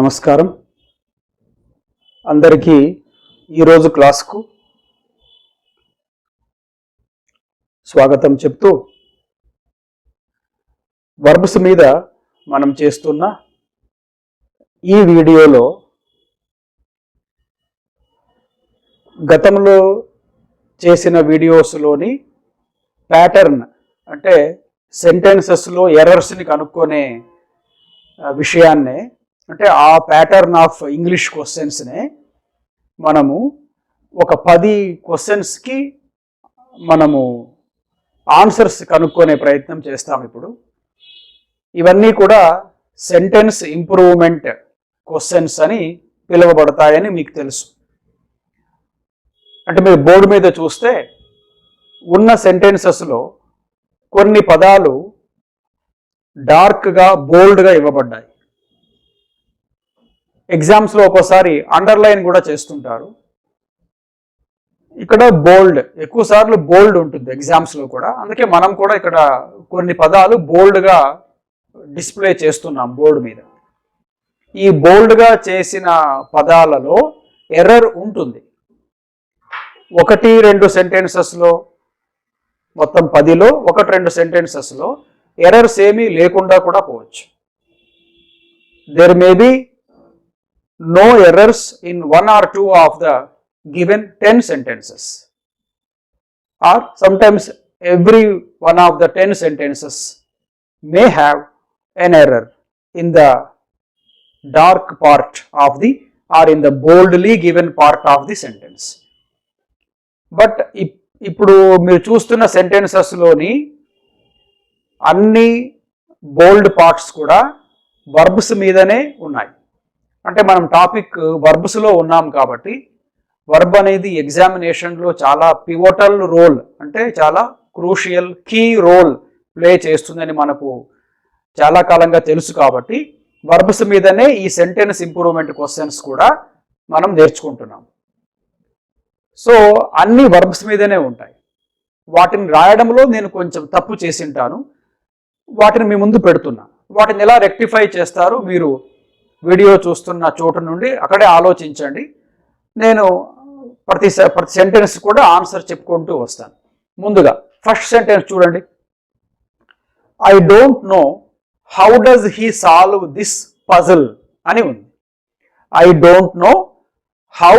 నమస్కారం అందరికీ ఈరోజు క్లాస్కు స్వాగతం చెప్తూ వర్బ్స్ మీద మనం చేస్తున్న ఈ వీడియోలో గతంలో చేసిన వీడియోస్లోని ప్యాటర్న్ అంటే సెంటెన్సెస్లో ఎర్రర్స్ని కనుక్కునే విషయాన్నే అంటే ఆ ప్యాటర్న్ ఆఫ్ ఇంగ్లీష్ క్వశ్చన్స్నే మనము ఒక 10 క్వశ్చన్స్కి మనము ఆన్సర్స్ కనుక్కునే ప్రయత్నం చేస్తాం. ఇప్పుడు ఇవన్నీ కూడా సెంటెన్స్ ఇంప్రూవ్మెంట్ క్వశ్చన్స్ అని పిలువబడతాయని మీకు తెలుసు. అంటే మీరు బోర్డు మీద చూస్తే ఉన్న సెంటెన్సెస్లో కొన్ని పదాలు డార్క్గా బోల్డ్గా ఇవ్వబడ్డాయి. ఎగ్జామ్స్లో ఒక్కోసారి అండర్లైన్ కూడా చేస్తుంటారు. ఇక్కడ బోల్డ్ ఎక్కువ సార్లు బోల్డ్ ఉంటుంది ఎగ్జామ్స్లో కూడా, అందుకే మనం కూడా ఇక్కడ కొన్ని పదాలు బోల్డ్గా డిస్ప్లే చేస్తున్నాం బోర్డు మీద. ఈ బోల్డ్గా చేసిన పదాలలో ఎర్రర్ ఉంటుంది. 1-2 సెంటెన్సెస్లో, మొత్తం 10లో 1-2 సెంటెన్సెస్లో ఎర్రర్స్ ఏమీ లేకుండా కూడా పోవచ్చు. There may be no errors in 1 or 2 of the given 10 sentences, or sometimes every one of the 10 sentences may have an error in the dark part of the or in the boldly given part of the sentence. But ఇప్పుడు మీరు చూస్తున్న సెంటెన్సెస్లోని అన్ని బోల్డ్ parts కూడా verbs మీదనే ఉన్నాయి. అంటే మనం topic వర్బ్స్లో ఉన్నాం కాబట్టి వర్బ్ అనేది ఎగ్జామినేషన్లో చాలా పివోటల్ రోల్, అంటే చాలా క్రూషియల్ కీ రోల్ ప్లే చేస్తుందని మనకు చాలా కాలంగా తెలుసు. కాబట్టి వర్బ్స్ మీదనే ఈ సెంటెన్స్ ఇంప్రూవ్మెంట్ క్వశ్చన్స్ కూడా మనం నేర్చుకుంటున్నాం. సో అన్ని వర్బ్స్ మీదనే ఉంటాయి. వాటిని రాయడంలో నేను కొంచెం తప్పు చేసింటాను, వాటిని మీ ముందు పెడుతున్నా. వాటిని ఎలా రెక్టిఫై చేస్తారు మీరు వీడియో చూస్తున్న చోటు నుండి అక్కడే ఆలోచించండి. నేను ప్రతి సెంటెన్స్ కూడా ఆన్సర్ చెప్పుకుంటూ వస్తాను. ముందుగా ఫస్ట్ సెంటెన్స్ చూడండి. I don't know how does he solve this puzzle అని ఉంది. I don't know how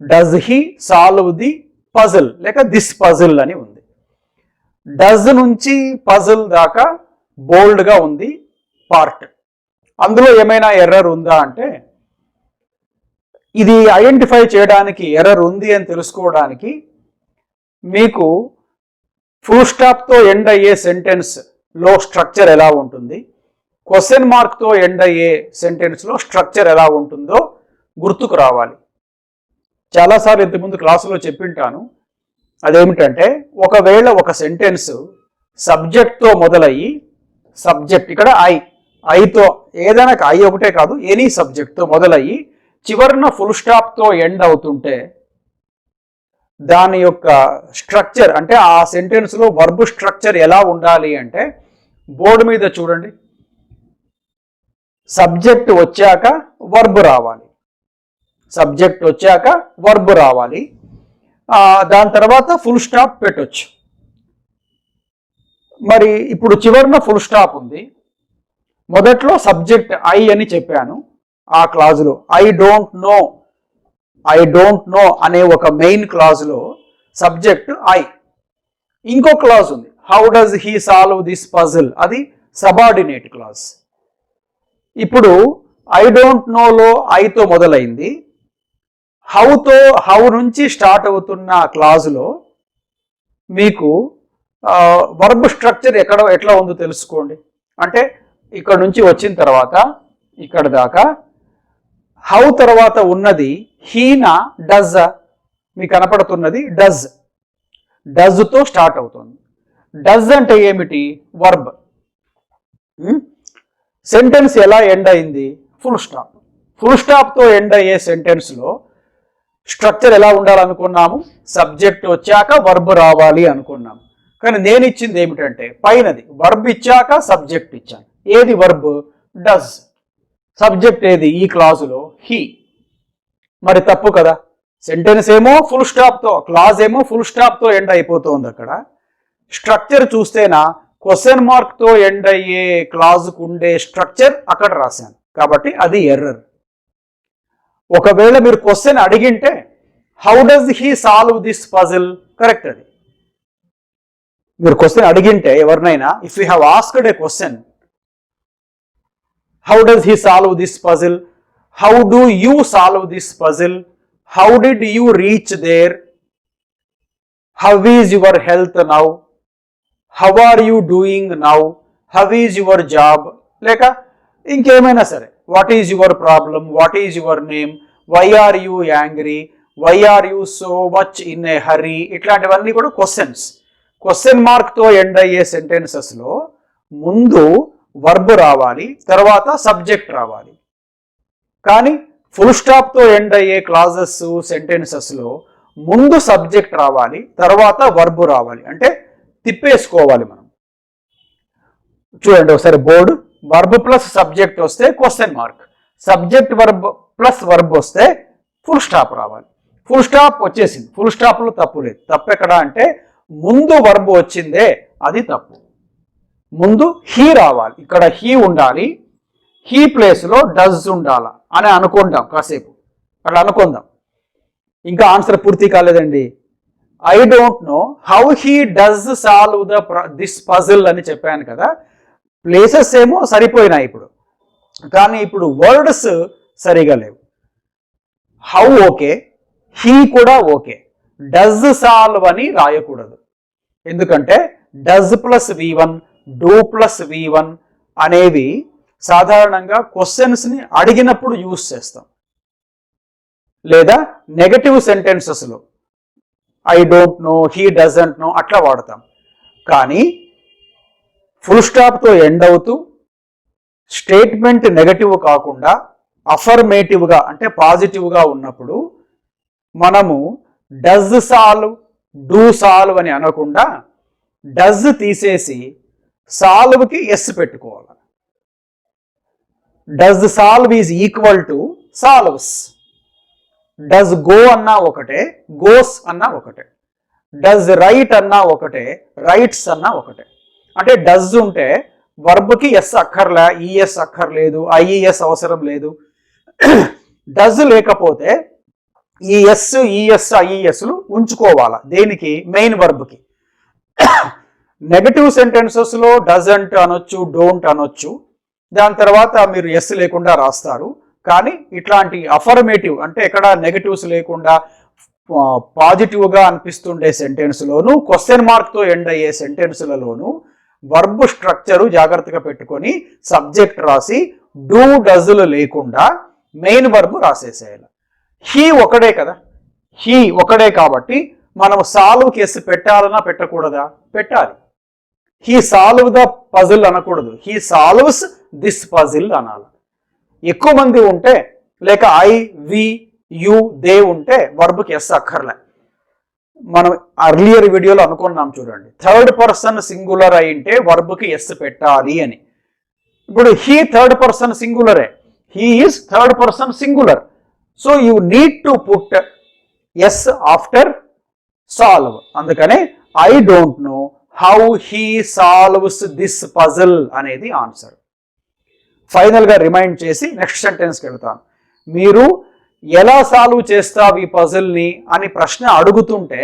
does he solve the puzzle లేక దిస్ పజిల్ అని ఉంది. డస్ నుంచి పజిల్ దాకా బోల్డ్గా ఉంది పార్ట్. అందులో ఏమైనా ఎర్రర్ ఉందా అంటే, ఇది ఐడెంటిఫై చేయడానికి ఎర్రర్ ఉంది అని తెలుసుకోవడానికి మీకు ఫుల్ స్టాప్తో ఎండ్ అయ్యే సెంటెన్స్లో స్ట్రక్చర్ ఎలా ఉంటుంది, క్వశ్చన్ మార్క్తో ఎండ్ అయ్యే సెంటెన్స్లో స్ట్రక్చర్ ఎలా ఉంటుందో గుర్తుకు రావాలి. చాలాసార్లు ఇంతకుముందు క్లాసులో చెప్పింటాను. అదేమిటంటే, ఒకవేళ ఒక సెంటెన్స్ సబ్జెక్ట్తో మొదలయ్యి, సబ్జెక్ట్ ఇక్కడ ఐతో ఏదైనా ఐ ఒకటే కాదు, ఎనీ సబ్జెక్ట్తో మొదలయ్యి చివరిన ఫుల్ స్టాప్తో ఎండ్ అవుతుంటే దాని యొక్క స్ట్రక్చర్ అంటే ఆ సెంటెన్స్లో వర్బ్ స్ట్రక్చర్ ఎలా ఉండాలి అంటే, బోర్డు మీద చూడండి, సబ్జెక్ట్ వచ్చాక వర్బ్ రావాలి, సబ్జెక్ట్ వచ్చాక వర్బ్ రావాలి, దాని తర్వాత ఫుల్ స్టాప్ పెట్టొచ్చు. మరి ఇప్పుడు చివరిన ఫుల్ స్టాప్ ఉంది, మొదట్లో సబ్జెక్ట్ ఐ అని చెప్పాను ఆ క్లాజులో. ఐ డోంట్ నో అనే ఒక మెయిన్ క్లాజులో సబ్జెక్ట్ ఐ. ఇంకో క్లాజ్ ఉంది, how does he solve this puzzle, అది సబార్డినేట్ క్లాజ్. ఇప్పుడు ఐ డోంట్ నోలో ఐతో మొదలైంది, హౌ నుంచి స్టార్ట్ అవుతున్న క్లాజులో మీకు వర్బ్ స్ట్రక్చర్ ఎట్లా ఉందో తెలుసుకోండి. అంటే ఇక్కడ నుంచి వచ్చిన తర్వాత ఇక్కడ దాకా హౌ తర్వాత ఉన్నది హీనా డజ్, మీకు కనపడుతున్నది డజ్తో స్టార్ట్ అవుతుంది. డజ్ అంటే ఏమిటి? వర్బ్. సెంటెన్స్ ఎలా ఎండ్ అయింది? Full stop. ఫుల్ స్టాప్తో ఎండ్ అయ్యే సెంటెన్స్లో స్ట్రక్చర్ ఎలా ఉండాలనుకున్నాము? సబ్జెక్ట్ వచ్చాక వర్బ్ రావాలి అనుకున్నాము. కానీ నేను ఇచ్చింది ఏమిటంటే పైనది వర్బ్ ఇచ్చాక సబ్జెక్ట్ ఇచ్చాను. ఏది వర్బ్? డస్. సబ్జెక్ట్ ఏది ఈ క్లాజులో? హీ. మరి తప్పు కదా. సెంటెన్స్ ఏమో ఫుల్ స్టాప్తో, క్లాజ్ ఏమో ఫుల్ స్టాప్తో ఎండ్ అయిపోతుంది. అక్కడ స్ట్రక్చర్ చూస్తేనా క్వశ్చన్ మార్క్తో ఎండ్ అయ్యే క్లాజుకు ఉండే స్ట్రక్చర్ అక్కడ రాశాను, కాబట్టి అది ఎర్రర్. ఒకవేళ మీరు క్వశ్చన్ అడిగింటే how does he solve this puzzle, correct. అది మీరు క్వశ్చన్ అడిగింటే ఎవరినైనా, if you have asked a question, how does he solve this puzzle, how do you solve this puzzle, how did you reach there, how is your health now, how are you doing now, how is your job, లేక ఇంకేమైనా సరే, what is your problem, what is your name, why are you angry, why are you so much in a hurry, ఇట్లాంటివన్నీ కూడా questions. Question మార్క్తో end అయ్యే సెంటెన్సెస్లో ముందు verb రావాలి, తర్వాత subject రావాలి. కానీ ఫుల్ స్టాప్తో ఎండ్ అయ్యే క్లాజెస్ సెంటెన్సెస్లో ముందు సబ్జెక్ట్ రావాలి, తర్వాత వర్బ్ రావాలి. అంటే తిప్పేసుకోవాలి మనం. చూడండి ఒకసారి బోర్డు, వర్బ్ ప్లస్ సబ్జెక్ట్ వస్తే question mark, subject verb plus verb వస్తే ఫుల్ స్టాప్ రావాలి. ఫుల్ స్టాప్ వచ్చేసింది, ఫుల్ స్టాప్లో తప్పు లేదు. తప్పు ఎక్కడ అంటే ముందు వర్బ్ వచ్చిందే అది తప్పు. ముందు హీ రావాలి, ఇక్కడ హీ ఉండాలి, హీ ప్లేస్లో డస్ ఉండాలా అని అనుకుంటాం. కాసేపు అట్లా అనుకుందాం. ఇంకా ఆన్సర్ పూర్తి కాలేదండి. I don't know how he does solve this puzzle అని చెప్పాను కదా. ప్లేసెస్ ఏమో సరిపోయినాయి ఇప్పుడు, కానీ ఇప్పుడు వర్డ్స్ సరిగా లేవు. హౌ ఓకే, హీ కూడా ఓకే, డస్ సాల్వ్ అని రాయకూడదు. ఎందుకంటే does plus V1, do plus V1 అనేవి సాధారణంగా క్వశ్చన్స్ని అడిగినప్పుడు యూజ్ చేస్తాం, లేదా నెగటివ్ సెంటెన్సెస్లో I don't know, he doesn't know అట్లా వాడతాం. కానీ ఫుల్ స్టాప్తో ఎండ్ అవుతూ స్టేట్మెంట్ నెగటివ్ కాకుండా అఫర్మేటివ్గా అంటే పాజిటివ్గా ఉన్నప్పుడు మనము డస్ సాల్వ్, డూ సాల్వ్ అని అనకుండా డస్ తీసేసి సాల్వ్కి ఎస్ పెట్టుకోవాలి. Does solve is equal to solves. Does go అన్నా ఒకటే, గోస్ అన్నా ఒకటే. డస్ రైట్ అన్నా ఒకటే, రైట్స్ అన్నా ఒకటే. అంటే డస్ ఉంటే వర్బ్కి ఎస్ అక్కర్లే, ఈఎస్ అక్కర్లేదు, ఐఈఎస్ అవసరం లేదు. డస్ లేకపోతే ఈ ఎస్, ఈఎస్, ఐఈఎస్లు ఉంచుకోవాలా. దేనికి? మెయిన్ వర్బ్కి. నెగటివ్ సెంటెన్సెస్లో డజంట్ అనొచ్చు, డోంట్ అనొచ్చు, దాని తర్వాత మీరు ఎస్ లేకుండా రాస్తారు. కానీ ఇట్లాంటి అఫర్మేటివ్ అంటే ఎక్కడ నెగటివ్స్ లేకుండా పాజిటివ్గా అనిపిస్తుండే సెంటెన్స్లోను, క్వశ్చన్ మార్క్తో ఎండ్ అయ్యే సెంటెన్స్లలోను వర్బ్ స్ట్రక్చరు జాగ్రత్తగా పెట్టుకొని సబ్జెక్ట్ రాసి డూ డజులు లేకుండా మెయిన్ వర్బ్ రాసేసేయాలి. హీ ఒకడే కదా, హీ ఒకడే కాబట్టి మనం సాల్వ్ కేసు పెట్టాలన్నా పెట్టకూడదా? పెట్టాలి. హీ సాల్వ్ ద పజిల్ అనకూడదు, హీ సాల్వ్స్ దిస్ పజిల్ అనాలి. ఎక్కువ మంది ఉంటే లేక ఐ, వి, యు, దే ఉంటే వర్బ్కి ఎస్ అక్కర్లే. మనం అర్లియర్ వీడియోలో అనుకున్నాం చూడండి, థర్డ్ పర్సన్ సింగులర్ అయింటే వర్బ్కి ఎస్ పెట్టాలి అని. ఇప్పుడు హీ థర్డ్ పర్సన్ సింగులరే, he is third person singular. So you need to put S after solve. అందుకనే I don't know how he solves this puzzle అనేది ఆన్సర్. ఫైనల్గా రిమైండ్ చేసి నెక్స్ట్ సెంటెన్స్కి వెళ్తాను. మీరు ఎలా సాల్వ్ చేస్తావు ఈ పజిల్ని అని ప్రశ్న అడుగుతుంటే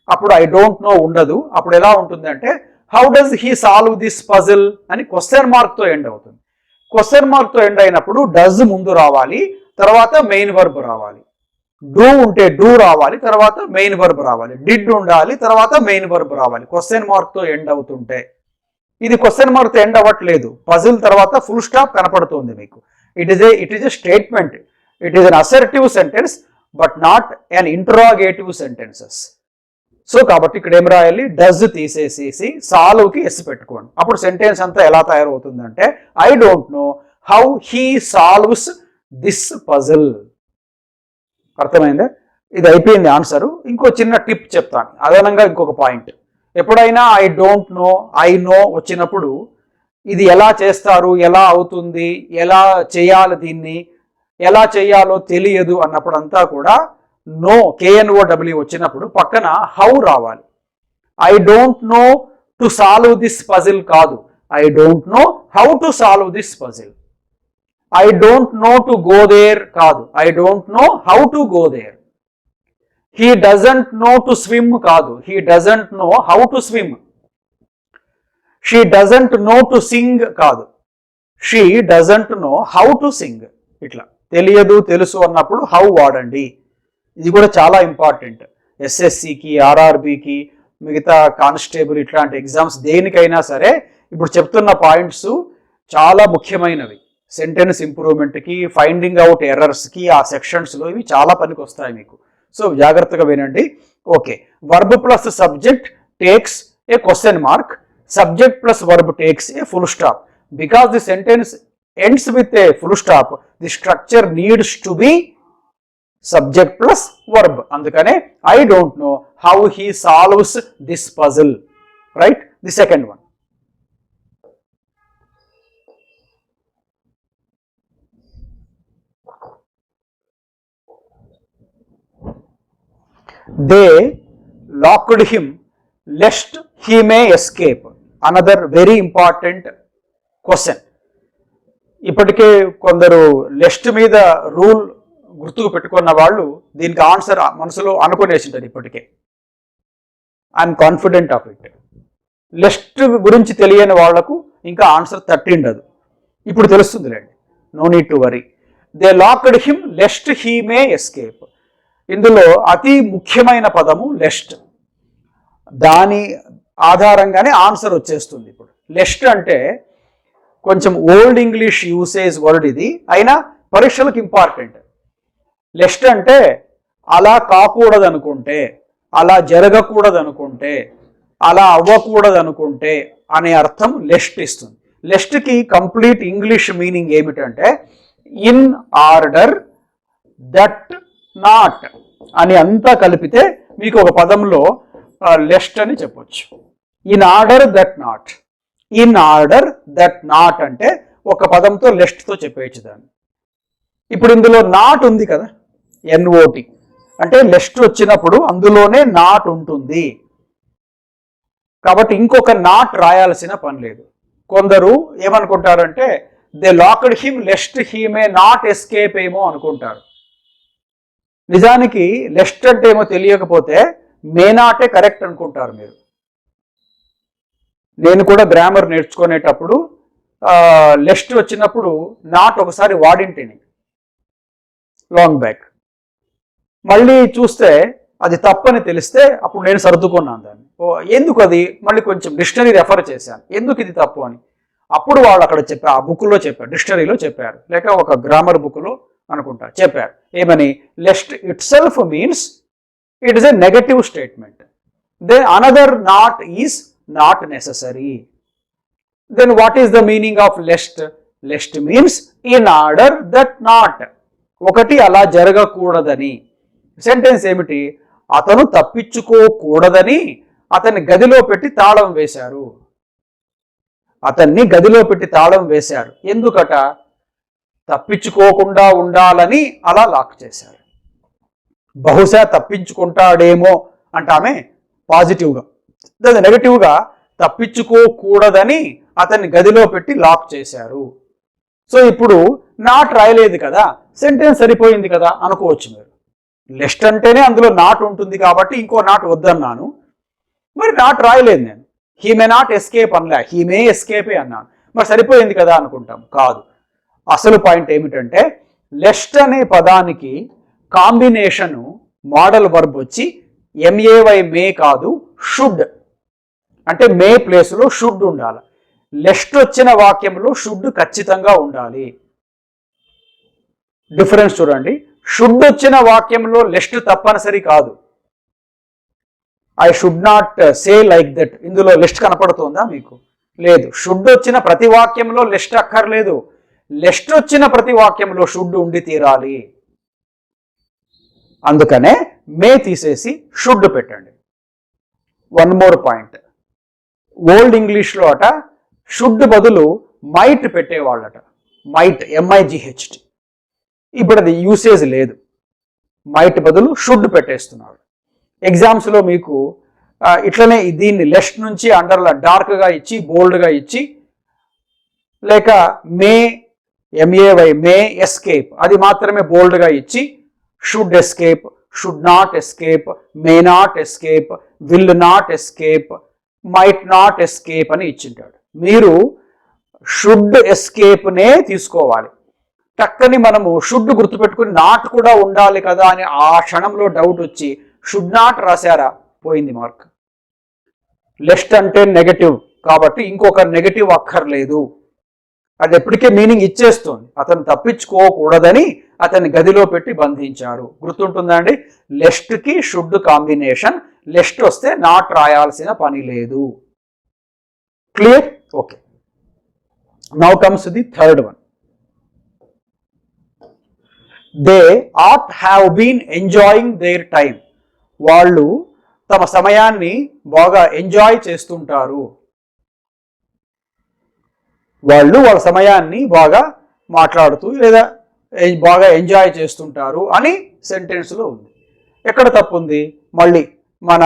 అప్పుడు ఐ డోంట్ నో ఉండదు. అప్పుడు ఎలా ఉంటుంది అంటే how does he solve this puzzle అని క్వశ్చన్ మార్క్తో ఎండ్ అవుతుంది. క్వశ్చన్ మార్క్తో ఎండ్ అయినప్పుడు డస్ ముందు రావాలి, తర్వాత మెయిన్ వర్బ్ రావాలి. డూ ఉంటే డూ రావాలి, తర్వాత మెయిన్ వర్బ్ రావాలి. డిడ్ ఉండాలి, తర్వాత మెయిన్ వర్బ్ రావాలి. క్వశ్చన్ మార్క్తో ఎండ్ అవుతుంటే ఇది క్వశ్చన్ మార్క్తో ఎండ్ అవ్వట్లేదు, పజిల్ తర్వాత ఫుల్ స్టాప్ కనపడుతుంది మీకు. It is a statement, it is an assertive sentence but not an interrogative sentences. So కాబట్టి ఇక్కడ ఏం రాయాలి? డస్ తీసేసేసి సాల్వ్కి ఎస్ పెట్టుకోండి. అప్పుడు సెంటెన్స్ అంతా ఎలా తయారవుతుందంటే I don't know how he solves this puzzle. అర్థమైందా? ఇది అయిపోయింది ఆన్సరు. ఇంకో చిన్న టిప్ చెప్తాను అదనంగా. ఇంకొక పాయింట్, ఎప్పుడైనా I don't no, I know వచ్చినప్పుడు ఇది ఎలా చేస్తారు, ఎలా అవుతుంది, ఎలా చేయాలి, దీన్ని ఎలా చేయాలో తెలియదు అన్నప్పుడంతా కూడా నో KNOW వచ్చినప్పుడు పక్కన హౌ రావాలి. I don't know to solve this puzzle కాదు, I don't know how to solve this puzzle. I don't know to go there కాదు, I don't know how to go there. He doesn't know to swim కాదు, he doesn't know how to swim. She doesn't know to sing కాదు, she doesn't know how to sing. ఇట్లా తెలియదు తెలుసు అన్నప్పుడు how వాడండి. ఇది కూడా చాలా ఇంపార్టెంట్. SSCకి, RRBకి, మిగతా కానిస్టేబుల్ ఇట్లాంటి ఎగ్జామ్స్ దేనికైనా సరే ఇప్పుడు చెప్తున్న పాయింట్స్ చాలా ముఖ్యమైనవి. సెంటెన్స్ ఇంప్రూవ్మెంట్కి, ఫైండింగ్ అవుట్ ఎర్రర్స్కి, ఆ సెక్షన్స్లో ఇవి చాలా పనికి వస్తాయి మీకు. సో జాగ్రత్తగా వినండి. Okay, verb plus subject takes A question mark, subject plus verb takes a full stop. Because the sentence ends with a full stop, the structure needs to be subject plus verb. Andukane I don't know how he solves this puzzle. Right? The second one. They locked him lest he may escape. Another very important question. ఇప్పటికే కొందరు లెస్ట్ మీద rule గుర్తుకు పెట్టుకున్న వాళ్ళు దీనికి answer మనసులో అనుకునేసింటారు ఇప్పటికే. I'm confident of it. Lest గురించి తెలియని వాళ్లకు ఇంకా ఆన్సర్ తట్టిండదు. ఇప్పుడు తెలుస్తుందిలేండి, no need to worry. They locked him lest he may escape. ఇందులో అతి ముఖ్యమైన పదము లెస్ట్. దాని ఆధారంగానే ఆన్సర్ వచ్చేస్తుంది. ఇప్పుడు లెస్ట్ అంటే కొంచెం ఓల్డ్ ఇంగ్లీష్ యూసేజ్ వర్డ్ ఇది, అయినా పరీక్షలకు ఇంపార్టెంట్. లెస్ట్ అంటే అలా కాకూడదనుకుంటే, అలా జరగకూడదనుకుంటే, అలా అవ్వకూడదనుకుంటే అనే అర్థం లెస్ట్ ఇస్తుంది. లెస్ట్కి కంప్లీట్ ఇంగ్లీష్ మీనింగ్ ఏమిటంటే ఇన్ ఆర్డర్ దట్ నాట్ అని అంతా కలిపితే మీకు ఒక పదంలో లెస్ట్ అని చెప్పొచ్చు. In order that not. In order that not అంటే ఒక పదంతో లెస్ట్తో చెప్పేయచ్చు దాన్ని. ఇప్పుడు ఇందులో నాట్ ఉంది కదా, NOT అంటే లెస్ట్ వచ్చినప్పుడు అందులోనే నాట్ ఉంటుంది కాబట్టి ఇంకొక నాట్ రాయాల్సిన పని లేదు. కొందరు ఏమనుకుంటారంటే they locked him lest he may not escape ఏమో అనుకుంటారు. నిజానికి లెస్ట్ అంటే ఏమో తెలియకపోతే మే నాటే కరెక్ట్ అనుకుంటారు మీరు. నేను కూడా గ్రామర్ నేర్చుకునేటప్పుడు లెస్ట్ వచ్చినప్పుడు నాట్ ఒకసారి వాడింటిని లాంగ్ బ్యాక్. మళ్ళీ చూస్తే అది తప్పని తెలిస్తే అప్పుడు నేను సర్దుకున్నాను దాన్ని. ఎందుకు అది మళ్ళీ కొంచెం డిక్షనరీ రెఫర్ చేశాను, ఎందుకు ఇది తప్పు అని. అప్పుడు వాళ్ళు అక్కడ చెప్పారు, ఆ బుక్లో చెప్పారు, డిక్షనరీలో చెప్పారు, లేక ఒక గ్రామర్ బుక్లో అనుకుంటా చెప్పారు. ఏమని? Lest itself means it is a negative statement. Then another not is not necessary. Then what is the meaning of lest? Lest means in order that not. ఒకటి అలా జరగకూడదని. సెంటెన్స్ ఏమిటి? అతను తప్పించుకోకూడదని అతన్ని గదిలో పెట్టి తాళం వేశారు. అతన్ని గదిలో పెట్టి తాళం వేశారు. ఎందుకట? తప్పించుకోకుండా ఉండాలని అలా లాక్ చేశారు. బహుశా తప్పించుకుంటాడేమో అంటామే పాజిటివ్గా, నెగటివ్గా తప్పించుకోకూడదని అతన్ని గదిలో పెట్టి లాక్ చేశారు. సో ఇప్పుడు నాట్ రాయలేదు కదా, సెంటెన్స్ సరిపోయింది కదా అనుకోవచ్చు మీరు. లెస్ట్ అంటేనే అందులో నాట్ ఉంటుంది కాబట్టి ఇంకో నాట్ వద్దన్నాను. మరి నాట్ రాయలేదు నేను. హీ మే నాట్ ఎస్కేప్ అనలే, హీ మే ఎస్కేపే అన్నాను. మరి సరిపోయింది కదా అనుకుంటాం. కాదు. అసలు పాయింట్ ఏమిటంటే లెస్ట్ అనే పదానికి కాంబినేషను మోడల్ వర్బ్ వచ్చి MAY మే కాదు, షుడ్. అంటే మే ప్లేస్లో షుడ్ ఉండాలి. లెస్ట్ వచ్చిన వాక్యంలో షుడ్ ఖచ్చితంగా ఉండాలి. డిఫరెన్స్ చూడండి. షుడ్ వచ్చిన వాక్యంలో లెస్ట్ తప్పనిసరి కాదు. I should not say like that. ఇందులో లెస్ట్ కనపడుతుందా మీకు? లేదు. షుడ్ వచ్చిన ప్రతి వాక్యంలో లెస్ట్ అక్కర్లేదు. లెస్ట్ వచ్చిన ప్రతి వాక్యంలో షుడ్ ఉండి తీరాలి. అందుకనే మే తీసేసి షుడ్ పెట్టండి. One more point. ఓల్డ్ ఇంగ్లీష్లో అట షుడ్ బదులు మైట్ పెట్టేవాళ్ళట. Might, MIGHT. ఇప్పుడు అది యూసేజ్ లేదు. మైట్ బదులు షుడ్ పెట్టేస్తున్నాడు. ఎగ్జామ్స్లో మీకు ఇట్లనే దీన్ని లెఫ్ట్ నుంచి అండర్లా డార్క్గా ఇచ్చి బోల్డ్గా ఇచ్చి, లేక మే MAY మే ఎస్కేప్ అది మాత్రమే బోల్డ్గా ఇచ్చి should escape, should not escape, May not escape, will not escape, might not escape అని ఇచ్చింటాడు. మీరు షుడ్ ఎస్కేప్నే తీసుకోవాలి. టక్కని మనము షుడ్ గుర్తుపెట్టుకుని నాట్ కూడా ఉండాలి కదా అని ఆ క్షణంలో డౌట్ వచ్చి షుడ్ నాట్ రాశారా, పోయింది మార్క్. లెఫ్ట్ అంటే నెగటివ్ కాబట్టి ఇంకొక నెగటివ్ అక్కర్లేదు. అది ఎప్పటికే మీనింగ్ ఇచ్చేస్తుంది. అతను తప్పించుకోకూడదని అతన్ని గదిలో పెట్టి బంధించారు. గుర్తుంటుందా అండి? లెఫ్ట్కి షుడ్ కాంబినేషన్. లెఫ్ట్ వస్తే నాట్ రాయాల్సిన పని లేదు. Clear? Okay. Now comes the third one. They ought have been enjoying their time. వాళ్ళు తమ సమయాన్ని బాగా ఎంజాయ్ చేస్తుంటారు. వాళ్ళ సమయాన్ని బాగా మాట్లాడుతూ లేదా బాగా ఎంజాయ్ చేస్తుంటారు అని సెంటెన్స్లో ఉంది. ఎక్కడ తప్పు ఉంది? మళ్ళీ మన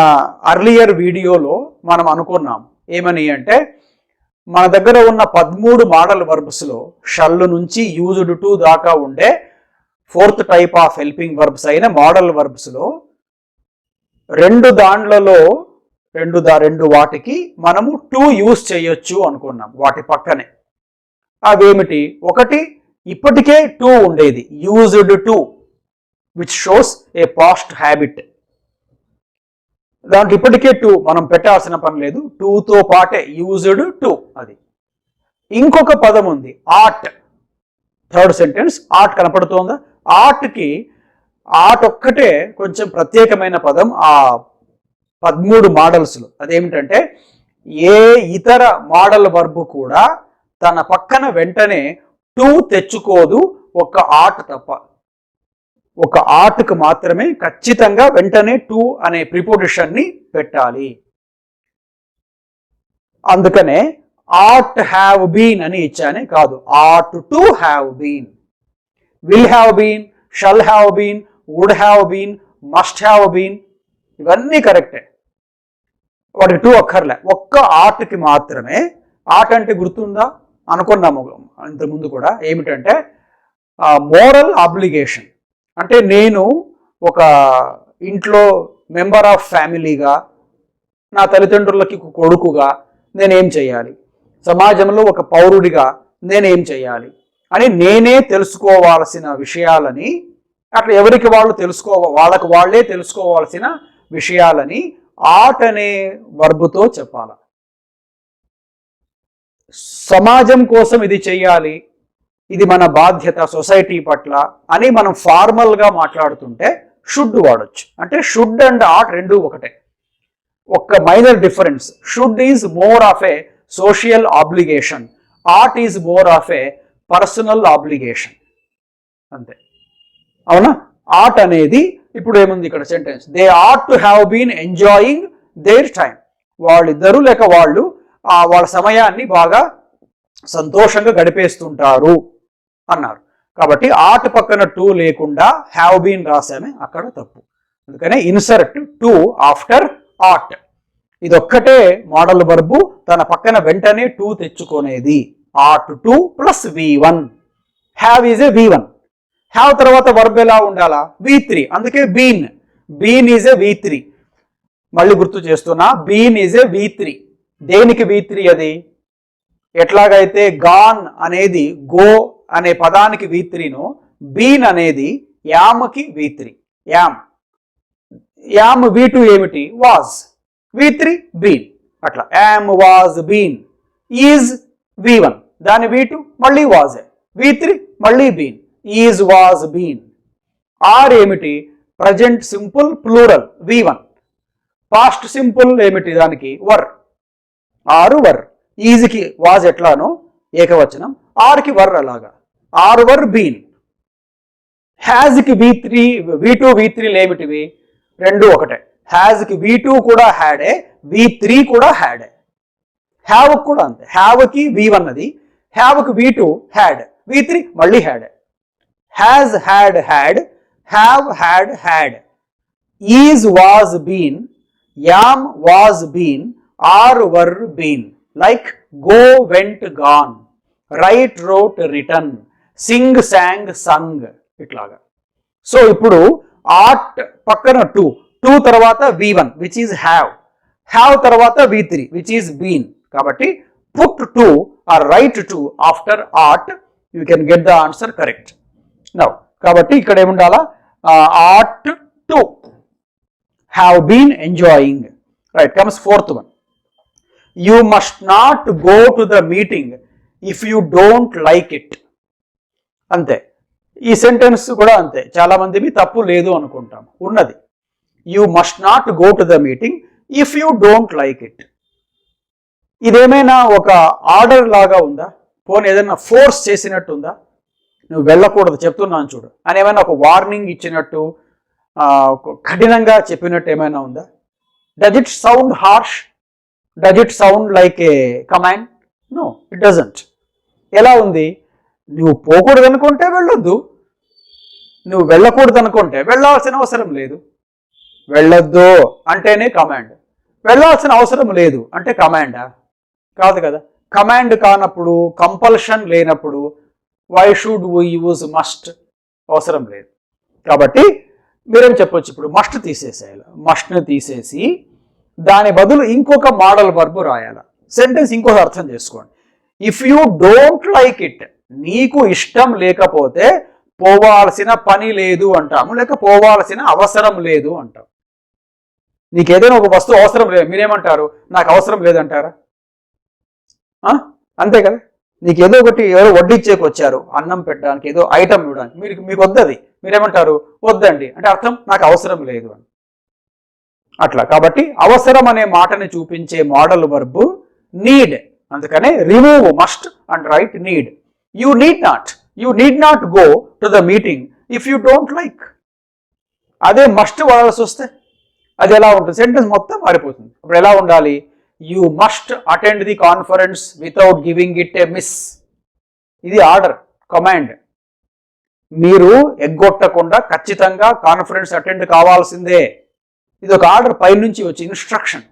అర్లియర్ వీడియోలో మనం అనుకున్నాం ఏమని అంటే, మన దగ్గర ఉన్న 13 మోడల్ వర్బ్స్లో షల్ నుంచి యూజ్డ్ టు దాకా ఉండే 4th type of helping verbs అయిన మోడల్ వర్బ్స్లో రెండు వాటికి మనము టు యూజ్ చేయొచ్చు అనుకున్నాం. వాటి పక్కనే అవేమిటి? ఒకటి ఇప్పటికే టు ఉండేది, used to, which shows a past habit. దాంట్లో ఇప్పటికే టు మనం పెట్టాల్సిన పని లేదు, టుతో పాటే యూజ్డ్ టు. అది ఇంకొక పదం ఉంది, ఆట్. థర్డ్ సెంటెన్స్ ఆట్ కనపడుతోందా? ఆట్కి ఆట్ ఒక్కటే కొంచెం ప్రత్యేకమైన పదం ఆ 13 మోడల్స్లో. అదేమిటంటే, ఏ ఇతర మోడల్ వర్బ్ కూడా తన పక్కన వెంటనే టు తెచ్చుకోదు, ఒక ఆట్ తప్ప. ఒక ఆట్కు మాత్రమే ఖచ్చితంగా వెంటనే టు అనే ప్రిపోజిషన్ని పెట్టాలి. అందుకనే ఆట్ హ్యావ్ బీన్ అని ఇచ్చానే కాదు, ought to have been. Will have been, shall have been, would have been, must have been, ఇవన్నీ కరెక్టే. వాటికి టు అక్కర్లే, ఒక్క ఆట్కి మాత్రమే. ఆట్ అంటే గుర్తుందా? అనుకున్నాము ఇంతకుముందు కూడా. ఏమిటంటే మోరల్ ఆబ్లిగేషన్. అంటే నేను ఒక ఇంట్లో మెంబర్ ఆఫ్ ఫ్యామిలీగా, నా తల్లిదండ్రులకి కొడుకుగా నేనేం చేయాలి, సమాజంలో ఒక పౌరుడిగా నేనేం చేయాలి అని నేనే తెలుసుకోవాల్సిన విషయాలని, అట్లా ఎవరికి వాళ్ళు వాళ్ళకు వాళ్ళే తెలుసుకోవాల్సిన విషయాలని ఆట్ అనే వర్బుతో చెప్పాలి. సమాజం కోసం ఇది చెయ్యాలి, ఇది మన బాధ్యత సొసైటీ పట్ల అని మనం ఫార్మల్గా మాట్లాడుతుంటే షుడ్ వాడొచ్చు. అంటే షుడ్ అండ్ ఆట్ రెండు ఒకటే. ఒక్క minor difference, should is more of a social obligation, ought is more of a personal obligation. అంతే, అవునా? ఆట్ అనేది ఇప్పుడు ఏముంది ఇక్కడ sentence, they ought to have been enjoying their time. వాళ్ళిద్దరూ లేక వాళ్ళు వాళ్ళ సమయాన్ని బాగా సంతోషంగా గడిపేస్తుంటారు అన్నారు. కాబట్టి ఆట్ పక్కన టు లేకుండా హ్యావ్ బీన్ రాసామే, అక్కడ తప్పు. అందుకనే ఇన్సర్ట్ టు ఆఫ్టర్ ఆట్. ఇదొక్కటే మోడల్ వర్బు తన పక్కన వెంటనే టు తెచ్చుకునేది. Ought to plus V1. Have is a V1. Have తర్వాత వర్బ్ ఎలా ఉండాలా? V3. అందుకే been. Been is a V3. మళ్ళీ గుర్తు చేస్తున్నా, బీన్ ఈజ్ ఏ V3. దేనికి V3 అది? ఎట్లాగైతే గాన్ అనేది గో అనే పదానికి V3నో, బీన్ అనేది యామ్కి V3. యామ్ V2 ఏమిటి? వాజ్. V3 been. అట్లా am was been. Is V1, దాని V2 మళ్ళీ వాజే, V3 మళ్ళీ been. Is was been. Are ఏమిటి? Present simple plural V1. Past simple ఏమిటి దానికి? వర్. ఆరు వర్. ఈజ్కి వాజ్ ఎట్లానో ఏకవచనం, ఆర్కి వర్ అలాగా. Are were been. హ్యాజ్కి V2 V3 ఏమిటివి? రెండు ఒకటే. హ్యాజ్కి V2 కూడా హ్యాడే, V3 కూడా హ్యాడే. హ్యావ్ కూడా అంతే, హ్యావ్కి V1 అది, హ్యావ్కి V2 హ్యాడ్, V3 మళ్ళీ had. Has had had, have had had, is was been, am was been, are were been. Like go went gone, write wrote written, sing sang sung, ఇట్లాగా. So ఇప్పుడు ఆట్ పక్కన two తర్వాత V1 which is have, have తర్వాత V3 which is been. కాబట్టి put to or write to after ought, you can get the answer correct. Now కాబట్టి ఇక్కడ ఏముండాలా, ought to, have been enjoying. Right, comes fourth one. You must not go to the meeting if you don't like it. అంతే, ఈ sentence కూడా అంతే, చాలా మంది తప్పు లేదు అనుకుంటాం, ఉన్నది. You must not go to the meeting if you don't like it. ఇదేమైనా ఒక ఆర్డర్ లాగా ఉందా, పోనీ ఏదైనా ఫోర్స్ చేసినట్టు ఉందా, నువ్వు వెళ్ళకూడదు చెప్తున్నాను చూడు అని ఏమైనా ఒక వార్నింగ్ ఇచ్చినట్టు, కఠినంగా చెప్పినట్టు ఏమైనా ఉందా? Does it sound harsh? Does it sound like a command? No, it doesn't. ఎలా ఉంది, నువ్వు పోకూడదు అనుకుంటే వెళ్ళొద్దు, నువ్వు వెళ్ళకూడదు అనుకుంటే వెళ్ళాల్సిన అవసరం లేదు. వెళ్ళొద్దు అంటేనే కమాండ్, వెళ్ళాల్సిన అవసరం లేదు అంటే కమాండా? కాదు కదా. కమాండ్ కానప్పుడు, కంపల్షన్ లేనప్పుడు why should we use must? అవసరం లేదు. కాబట్టి మీరేం చెప్పొచ్చు, ఇప్పుడు మస్ట్ తీసేసేయాలి, మస్ట్ని తీసేసి దాని బదులు ఇంకొక మోడల్ వర్బ్ రాయాలి. సెంటెన్స్ ఇంకొక అర్థం చేసుకోండి. If you don't like it, నీకు ఇష్టం లేకపోతే పోవాల్సిన పని లేదు అంటాము, లేక పోవాల్సిన అవసరం లేదు అంటాం. నీకు ఏదైనా ఒక వస్తువు అవసరం లేదు, మీరేమంటారు, నాకు అవసరం లేదంటారా? అంతే కదా. నీకు ఏదో ఒకటి ఎవరో వడ్డిచ్చేకి వచ్చారు, అన్నం పెట్టడానికి, ఏదో ఐటమ్ ఇవ్వడానికి, మీకు వద్దది, మీరేమంటారు, వద్దండి అంటే అర్థం నాకు అవసరం లేదు అని. అట్లా కాబట్టి అవసరం అనే మాటని చూపించే మోడల్ వర్బ్ నీడ్. అందుకనే remove must and right need. You need not go to the meeting if you don't like. అదే మస్ట్ వాడాల్సి వస్తే అది ఎలా ఉంటుంది, సెంటెన్స్ మొత్తం మారిపోతుంది. అప్పుడు ఎలా ఉండాలి, you must attend the conference without giving it A miss. ఇది ఆర్డర్, కమాండ్. మీరు ఎగ్గొట్టకుండా ఖచ్చితంగా కాన్ఫరెన్స్ అటెండ్ కావాల్సిందే. ఇది ఒక ఆర్డర్, పైనుంచి వచ్చి instruction.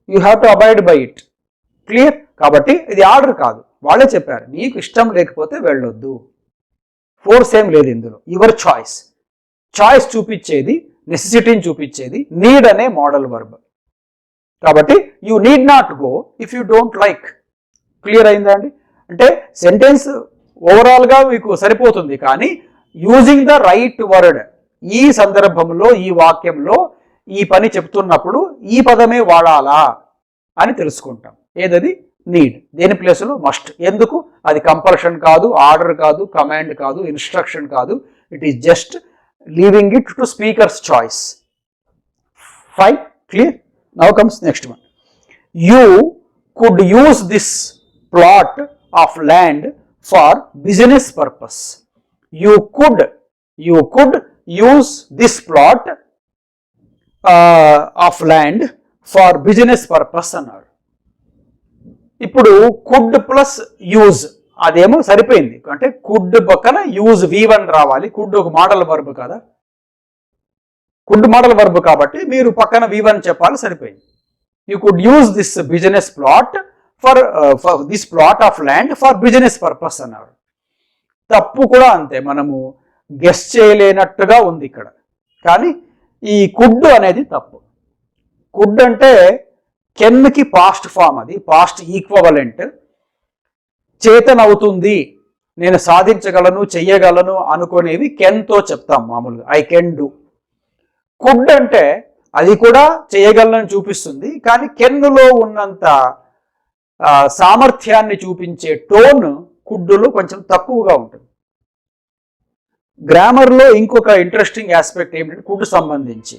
You have to abide by it. Clear? కాబట్టి ఇది ఆర్డర్ కాదు, వాళ్ళే చెప్పారు నీకు ఇష్టం లేకపోతే వెళ్ళొద్దు. ఫోర్స్ ఏం లేదు ఇందులో, యువర్ చాయిస్. చాయిస్ చూపించేది, నెసెసిటీని చూపించేది నీడ్ అనే మోడల్ వర్బ్. కాబట్టి you need not go if you don't like. Clear అయిందా అండి? అంటే సెంటెన్స్ ఓవరాల్గా మీకు సరిపోతుంది, కానీ యూజింగ్ ద రైట్ వర్డ్, ఈ సందర్భంలో ఈ వాక్యంలో ఈ పని చెప్తున్నప్పుడు ఈ పదమే వాడాలా అని తెలుసుకుంటాం. ఏదది? నీడ్. దేని ప్లేస్లో మస్ట్. ఎందుకు? అది కంపల్షన్ కాదు, ఆర్డర్ కాదు, కమాండ్ కాదు, ఇన్స్ట్రక్షన్ కాదు. It is just leaving it to speakers choice. Fine, clear? Now comes next one. You could use this plot of land for business purpose. You could use this plot of land for business purpose అన్నాడు. ఇప్పుడు could plus use అదేమో సరిపోయింది. అంటే could పక్కన use V1 రావాలి. Could ఒక model verb కదా, could model verb కాబట్టి మీరు పక్కన V1 చెప్పాలి, సరిపోయింది. You could use this business plot for this plot of land for business purpose అన్నాడు. తప్పు కూడా అంతే, మనము గెస్ చేయలేనట్టుగా ఉంది ఇక్కడ. కానీ ఈ కుడ్ అనేది తప్పు. కుడ్ అంటే కెన్కి పాస్ట్ ఫామ్, అది పాస్ట్ ఈక్వవలెంట్. చేతనవుతుంది, నేను సాధించగలను, చెయ్యగలను అనుకునేవి కెన్తో చెప్తాం మామూలుగా, ఐ కెన్ డూ. కుడ్ అంటే అది కూడా చేయగలను చూపిస్తుంది, కానీ కెన్నులో ఉన్నంత సామర్థ్యాన్ని చూపించే టోన్ కుడ్డులో కొంచెం తక్కువగా ఉంటుంది. గ్రామర్లో ఇంకొక ఇంట్రెస్టింగ్ ఆస్పెక్ట్ ఏమిటంటే కుడ్ సంబంధించి,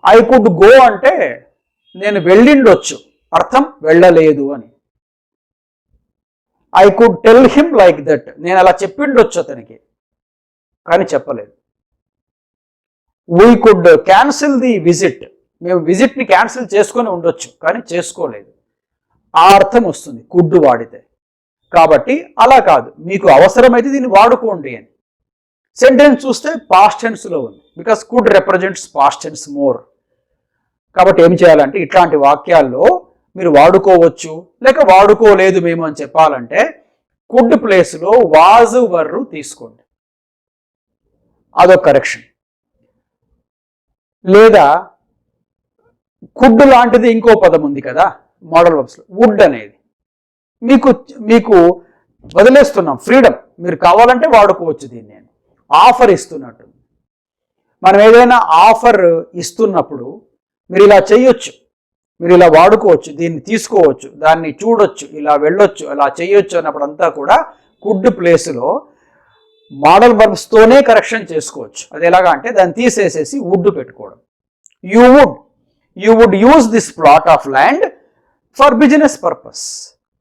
ఐ కుడ్ గో అంటే నేను వెళ్ళిండొచ్చు, అర్థం వెళ్ళలేదు అని. I could tell him like that, నేను అలా చెప్పిండొచ్చు అతనికి, కానీ చెప్పలేదు. We could cancel the visit, మేము విజిట్ని క్యాన్సిల్ చేసుకొని ఉండొచ్చు, కానీ చేసుకోలేదు. ఆ అర్థం వస్తుంది కుడ్ వాడితే. కాబట్టి అలా కాదు, మీకు అవసరమైతే దీన్ని వాడుకోండి అని. సెంటెన్స్ చూస్తే పాస్ట్ టెన్స్లో ఉంది, because could represents past tense more. కాబట్టి ఏం చేయాలంటే ఇట్లాంటి వాక్యాల్లో మీరు వాడుకోవచ్చు లేక వాడుకోలేదు మేము అని చెప్పాలంటే కుడ్ ప్లేస్లో వాజ్ వర్రు తీసుకోండి, అదొక కరెక్షన్. లేదా కుడ్ లాంటిది ఇంకో పదం ఉంది కదా మోడల్ వర్బ్స్లో, వుడ్ అనేది మీకు మీకు వదిలేస్తున్నాం, ఫ్రీడమ్, మీరు కావాలంటే వాడుకోవచ్చు దీన్ని. నేను ఆఫర్ ఇస్తున్నట్టు, మనం ఏదైనా ఆఫర్ ఇస్తున్నప్పుడు మీరు ఇలా చేయొచ్చు, మీరు ఇలా వాడుకోవచ్చు, దీన్ని తీసుకోవచ్చు, దాన్ని చూడొచ్చు, ఇలా వెళ్ళొచ్చు, అలా చేయొచ్చు అన్నప్పుడు అంతా కూడా కుడ్ ప్లేస్లో మోడల్ వర్బ్స్తోనే కరెక్షన్ చేసుకోవచ్చు. అది ఎలాగా అంటే దాన్ని తీసేసేసి వుడ్ పెట్టుకోవడం. You would use this plot of land for business purpose.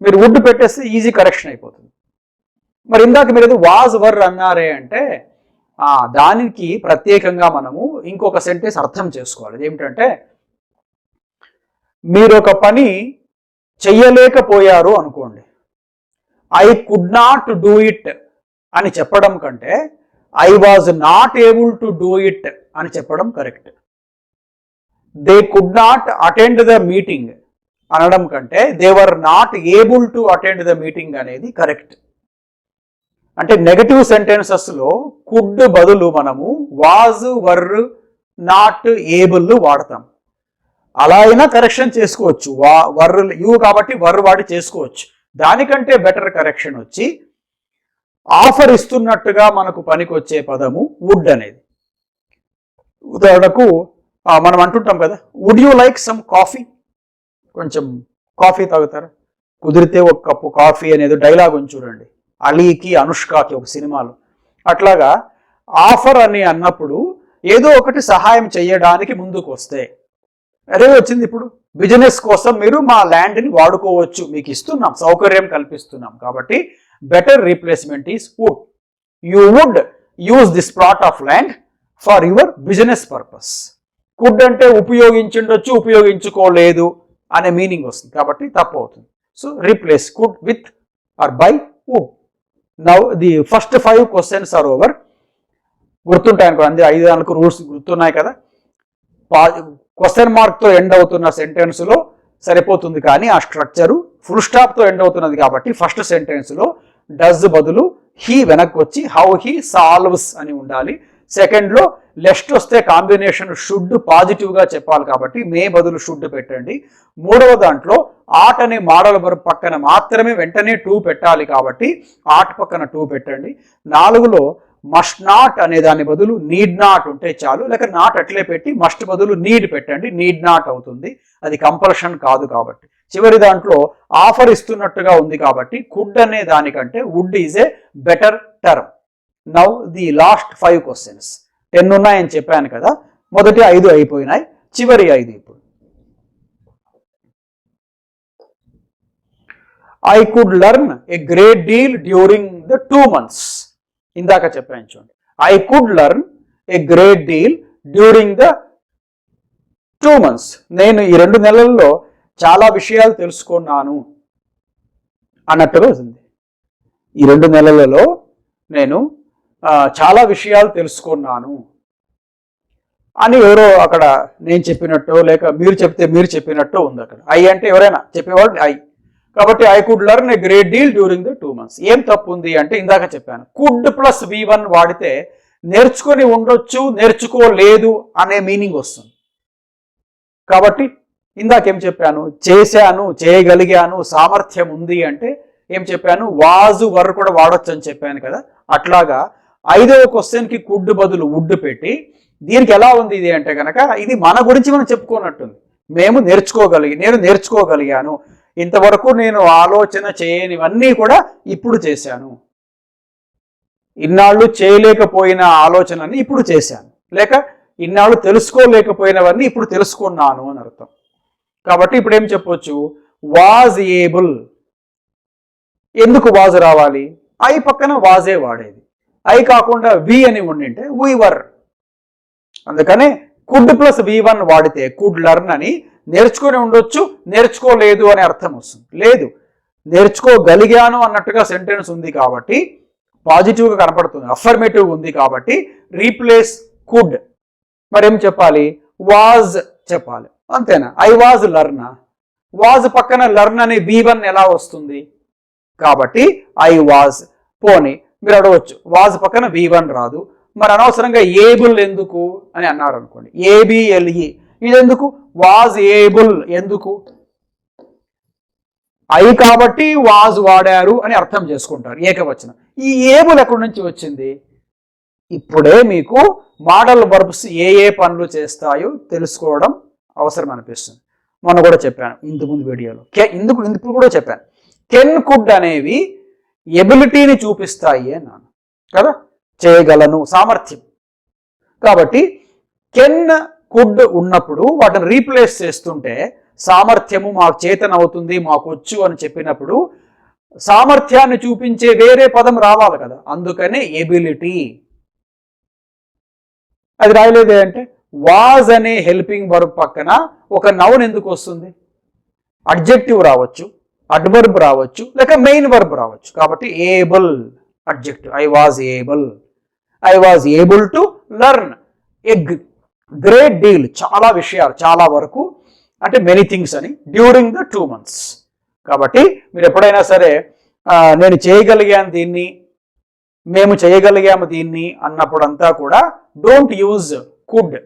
మీరు వుడ్ పెట్టేస్తే ఈజీ కరెక్షన్ అయిపోతుంది. మరి ఇందాక మీరు ఏదో వాజ్ వర్ అన్నారే అంటే దానికి ప్రత్యేకంగా మనము ఇంకొక సెంటెన్స్ అర్థం చేసుకోవాలి. ఏమిటంటే మీరు ఒక పని చెయ్యలేకపోయారు అనుకోండి, I could not do it అని చెప్పడం కంటే I was not able to do it అని చెప్పడం correct. They could not attend the meeting అనడం కంటే they were not able to attend the meeting అనేది కరెక్ట్. అంటే నెగటివ్ సెంటెన్సెస్లో కుడ్ బదులు మనము వాజ్ వర్ నాట్ ఏబుల్ వాడతాం. అలా అయినా కరెక్షన్ చేసుకోవచ్చు, వర్ యూ కాబట్టి వర్ వాడి చేసుకోవచ్చు. దానికంటే బెటర్ కరెక్షన్ వచ్చి ఆఫర్ ఇస్తున్నట్టుగా మనకు పనికి వచ్చే పదము వుడ్ అనేది. ఉదాహరణకు మనం అంటుంటాం కదా, would you like some coffee, కొంచెం కాఫీ తాగుతారా, కుదిరితే ఒక కప్పు కాఫీ అనేది డైలాగ్ ఉంది చూడండి, అలీకి అనుష్కకి ఒక సినిమాలో. అట్లాగా ఆఫర్ అని అన్నప్పుడు ఏదో ఒకటి సహాయం చేయడానికి ముందుకు వస్తే, అరే వచ్చింది ఇప్పుడు బిజినెస్ కోసం మీరు మా ల్యాండ్ని వాడుకోవచ్చు, మీకు ఇస్తున్నాం, సౌకర్యం కల్పిస్తున్నాం, కాబట్టి better replacement is would. You would use this plot of land for your business purpose. Could అంటే ఉపయోగించుండొచ్చు, ఉపయోగించుకోలేదు అనే మీనింగ్ వస్తుంది, కాబట్టి తప్పు అవుతుంది. So replace could with or by would. Now the first 5 questions are over. గుర్తుంటాయి అనుకో, 5 రూల్స్ గుర్తున్నాయి కదా. క్వశ్చన్ మార్క్తో ఎండ్ అవుతున్న సెంటెన్స్లో సరిపోతుంది, కానీ ఆ స్ట్రక్చరు ఫుల్ స్టాప్తో ఎండ్ అవుతున్నది కాబట్టి ఫస్ట్ సెంటెన్స్లో డస్ బదులు హీ వెనక్కి వచ్చి హౌ హీ సాల్వ్స్ అని ఉండాలి. సెకండ్లో లెస్ట్ వస్తే కాంబినేషన్ షుడ్ పాజిటివ్గా చెప్పాలి కాబట్టి మే బదులు షుడ్ పెట్టండి. మూడవ దాంట్లో ఆట్ అనే మోడల్ వర్బ్ పక్కన మాత్రమే వెంటనే టు పెట్టాలి కాబట్టి ఆట్ పక్కన టు పెట్టండి. 4లో మస్ట్ నాట్ అనే దాని బదులు నీడ్ నాట్ ఉంటే చాలు, లేక నాట్ అట్లే పెట్టి మస్ట్ బదులు నీడ్ పెట్టండి, నీడ్ నాట్ అవుతుంది, అది కంపల్షన్ కాదు కాబట్టి. చివరి దాంట్లో ఆఫర్ ఇస్తున్నట్టుగా ఉంది కాబట్టి కుడ్ అనే దానికంటే would is a better term. Now the last 5 questions. 10 ఉన్నాయని చెప్పాను కదా, మొదటి 5 అయిపోయినాయి, చివరి 5 ఇప్పుడు. I could learn a great deal during the 2 months. ఇందాక చెప్పాను చూడండి, I could learn a great deal during the 2 months. నేను ఈ 2 నెలల్లో చాలా విషయాలు తెలుసుకున్నాను అన్నట్టుగా ఉంది. ఈ 2 నెలలలో నేను చాలా విషయాలు తెలుసుకున్నాను అని ఎవరో అక్కడ నేను చెప్పినట్టు లేక మీరు చెప్తే మీరు చెప్పినట్టు ఉంది అక్కడ. ఐ అంటే ఎవరైనా చెప్పేవాళ్ళు ఐ, కాబట్టి I could learn a great deal during the 2 months. ఏం తప్పు ఉంది అంటే ఇందాక చెప్పాను, కుడ్ ప్లస్ V1 వాడితే నేర్చుకొని ఉండొచ్చు, నేర్చుకోలేదు అనే మీనింగ్ వస్తుంది. కాబట్టి ఇందాకేం చెప్పాను, చేశాను, చేయగలిగాను, సామర్థ్యం ఉంది అంటే ఏం చెప్పాను, వాజు వర్ కూడా వాడొచ్చు అని చెప్పాను కదా. అట్లాగా 5వ క్వశ్చన్కి కుడ్ బదులు వుడ్ పెట్టి, దీనికి ఎలా ఉంది ఇది అంటే కనుక ఇది మన గురించి మనం చెప్పుకోనట్టుంది. నేను నేర్చుకోగలిగాను, ఇంతవరకు నేను ఆలోచన చేయనివన్నీ కూడా ఇప్పుడు చేశాను, ఇన్నాళ్ళు చేయలేకపోయిన ఆలోచనని ఇప్పుడు చేశాను, లేక ఇన్నాళ్ళు తెలుసుకోలేకపోయినవన్నీ ఇప్పుడు తెలుసుకున్నాను అని అర్థం. కాబట్టి ఇప్పుడు ఏం చెప్పొచ్చు, వాజ్ ఏబుల్. ఎందుకు వాజ్ రావాలి, ఐ పక్కన వాజే వాడేది, ఐ కాకుండా వి అని ఉండింటే వీ వర్. అందుకనే కుడ్ ప్లస్ V1 వాడితే కుడ్ లెర్న్ అని నేర్చుకొని ఉండొచ్చు, నేర్చుకోలేదు అని అర్థం వస్తుంది. లేదు, నేర్చుకోగలిగాను అన్నట్టుగా సెంటెన్స్ ఉంది కాబట్టి పాజిటివ్గా కనపడుతుంది, అఫర్మేటివ్ ఉంది కాబట్టి రీప్లేస్ కుడ్. మరేం చెప్పాలి? వాజ్ చెప్పాలి, అంతేనా? I was learn. వాజ్ పక్కన లర్న్ అనే V1 ఎలా వస్తుంది? కాబట్టి ఐ వాజ్. పోనీ మీరు అడగవచ్చు, వాజ్ పక్కన V1 రాదు, మరి అనవసరంగా ఏబుల్ ఎందుకు అని అన్నారు అనుకోండి. ABLE ఇది ఎందుకు? వాజ్ ఏబుల్ ఎందుకు? ఐ కాబట్టి వాజ్ వాడారు అని అర్థం చేసుకుంటారు ఏకవచనం. ఈ ఏబుల్ ఎక్కడి నుంచి వచ్చింది? ఇప్పుడే మీకు మోడల్ వర్బ్స్ ఏ పనులు చేస్తాయో తెలుసుకోవడం అవసరం అనిపిస్తుంది. మొన్న కూడా చెప్పాను ఇంతకుముందు వీడియోలో, ఇప్పుడు కూడా చెప్పాను. కెన్ కుడ్ అనేవి ఎబిలిటీని చూపిస్తాయి అన్నాను కదా, చేయగలను, సామర్థ్యం. కాబట్టి కెన్ కుడ్ ఉన్నప్పుడు వాటిని రీప్లేస్ చేస్తుంటే సామర్థ్యము మాకు చేతనవుతుంది, మాకు వచ్చు అని చెప్పినప్పుడు సామర్థ్యాన్ని చూపించే వేరే పదం రావాలి కదా, అందుకనే ఎబిలిటీ. అది రాయలేదే అంటే వాజ్ అనే హెల్పింగ్ వర్బ్ పక్కన ఒక నౌన్ ఎందుకు వస్తుంది? అడ్జెక్టివ్ రావచ్చు, అడ్వర్బ్ రావచ్చు, లేక మెయిన్ వర్బ్ రావచ్చు. కాబట్టి able adjective, I was able. I was able to learn a great deal, చాలా విషయాలు, చాలా వరకు, అంటే మెనీ థింగ్స్ అని, డ్యూరింగ్ ద 2 months. కాబట్టి మీరు ఎప్పుడైనా సరే నేను చేయగలిగాను దీన్ని, మేము చేయగలిగాము దీన్ని అన్నప్పుడంతా కూడా don't use could,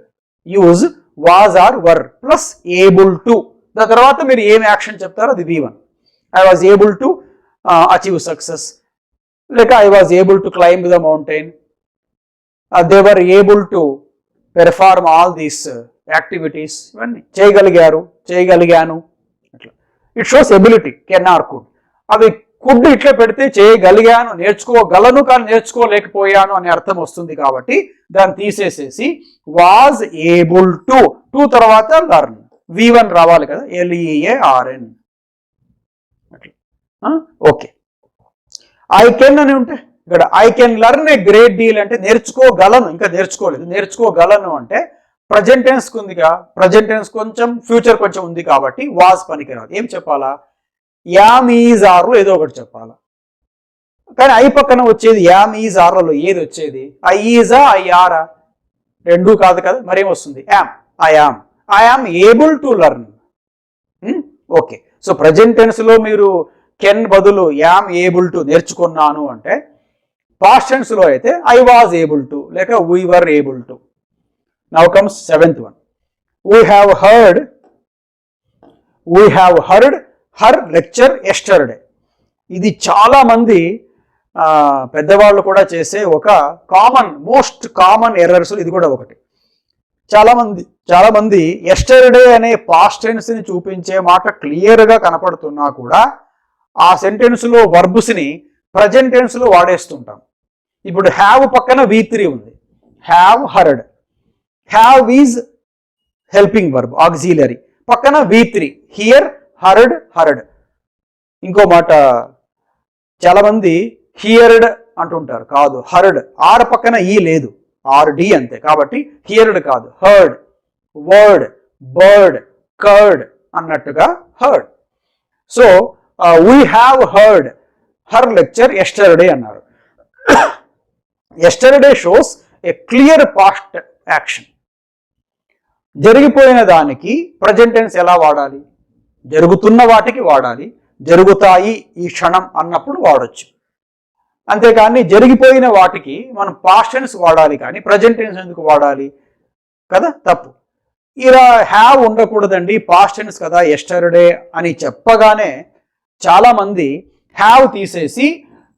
use was or were plus able to. దాని తర్వాత మీరు ఏం యాక్షన్ చెప్తారో అది V1. I was able to achieve success, లేక I was able to climb the mountain, they were able to perform all these activities. ఇవన్నీ చేయగలిగారు, చేయగలిగాను, అట్లా. It shows ability, can or could. అవి కుడ్ ఇట్లా పెడితే చేయగలిగాను, నేర్చుకోగలను కానీ నేర్చుకోలేకపోయాను అనే అర్థం వస్తుంది. కాబట్టి దాన్ని తీసేసేసి వాజ్ ఏబుల్ టు తర్వాత లర్న్, V1 రావాలి కదా, LEARN. ఓకే. ఐ కెన్ అని ఉంటే ఇక్కడ I can learn a great deal అంటే నేర్చుకోగలను, ఇంకా నేర్చుకోలేదు, నేర్చుకోగలను అంటే ప్రజెంట్ టెన్స్ ఉందిగా, ప్రజెంట్ టెన్స్ కొంచెం, ఫ్యూచర్ కొంచెం ఉంది కాబట్టి వాజ్ పనికిరాదు. ఏం చెప్పాలా? యామ్ ఈజ్ ఆర్లో ఏదో ఒకటి చెప్పాలా. కానీ ఐ పక్కన వచ్చేది యామ్ ఈజ్ ఆర్లలో ఏది వచ్చేది? ఐ ఈజా, ఐ ఆరా? రెండూ కాదు కదా, మరేం వస్తుంది? Am. I am able to learn. Okay. So present tense లో మీరు కెన్ బదులు యామ్ ఏబుల్ టు, నేర్చుకున్నాను అంటే, పాస్ట్ టెన్స్ లో అయితే ఐ వాజ్ ఏబుల్ టు లేక we were able to. Now comes 7th one. We have heard her lecture yesterday. ఇది చాలా మంది పెద్దవాళ్ళు కూడా చేసే ఒక మోస్ట్ కామన్ ఎర్రర్స్ ఇది కూడా ఒకటి. చాలా మంది yesterday అనే పాస్ట్ టెన్స్ ని చూపించే మాట క్లియర్ గా కనపడుతున్నా కూడా ఆ సెంటెన్స్ లో వర్బ్స్ ని ప్రజెంట్ టెన్స్ లో వాడేస్తుంటాం. ఇప్పుడు హ్యావ్ పక్కన V3 ఉంది, have heard. Have is helping verb, auxiliary, పక్కన V3, హియర్ హర్డ్. ఇంకో మాట, చాలా మంది హియర్డ్ అంటుంటారు, కాదు హర్డ్. ఆర్ పక్కన ఈ లేదు, RD అంతే. కాబట్టి హియర్డ్ కాదు, హర్డ్. వర్డ్, బర్డ్, కర్డ్ అన్నట్టుగా heard. So we have heard her lecture yesterday అన్నారు. Yesterday shows a clear past action. జరిగిపోయిన దానికి ప్రజెంట్ టెన్స్ ఎలా వాడాలి? జరుగుతున్న వాటికి వాడాలి, జరుగుతాయి ఈ క్షణం అన్నప్పుడు వాడచ్చు. అంతేకాని జరిగిపోయిన వాటికి మనం పాస్ట్ టెన్స్ వాడాలి కానీ ప్రజెంట్ టెన్స్ ఎందుకు వాడాలి కదా, తప్పు. ఇలా హ్యావ్ ఉండకూడదండి, పాస్ట్ టెన్స్ కదా ఎస్టర్డే అని చెప్పగానే చాలామంది హ్యావ్ తీసేసి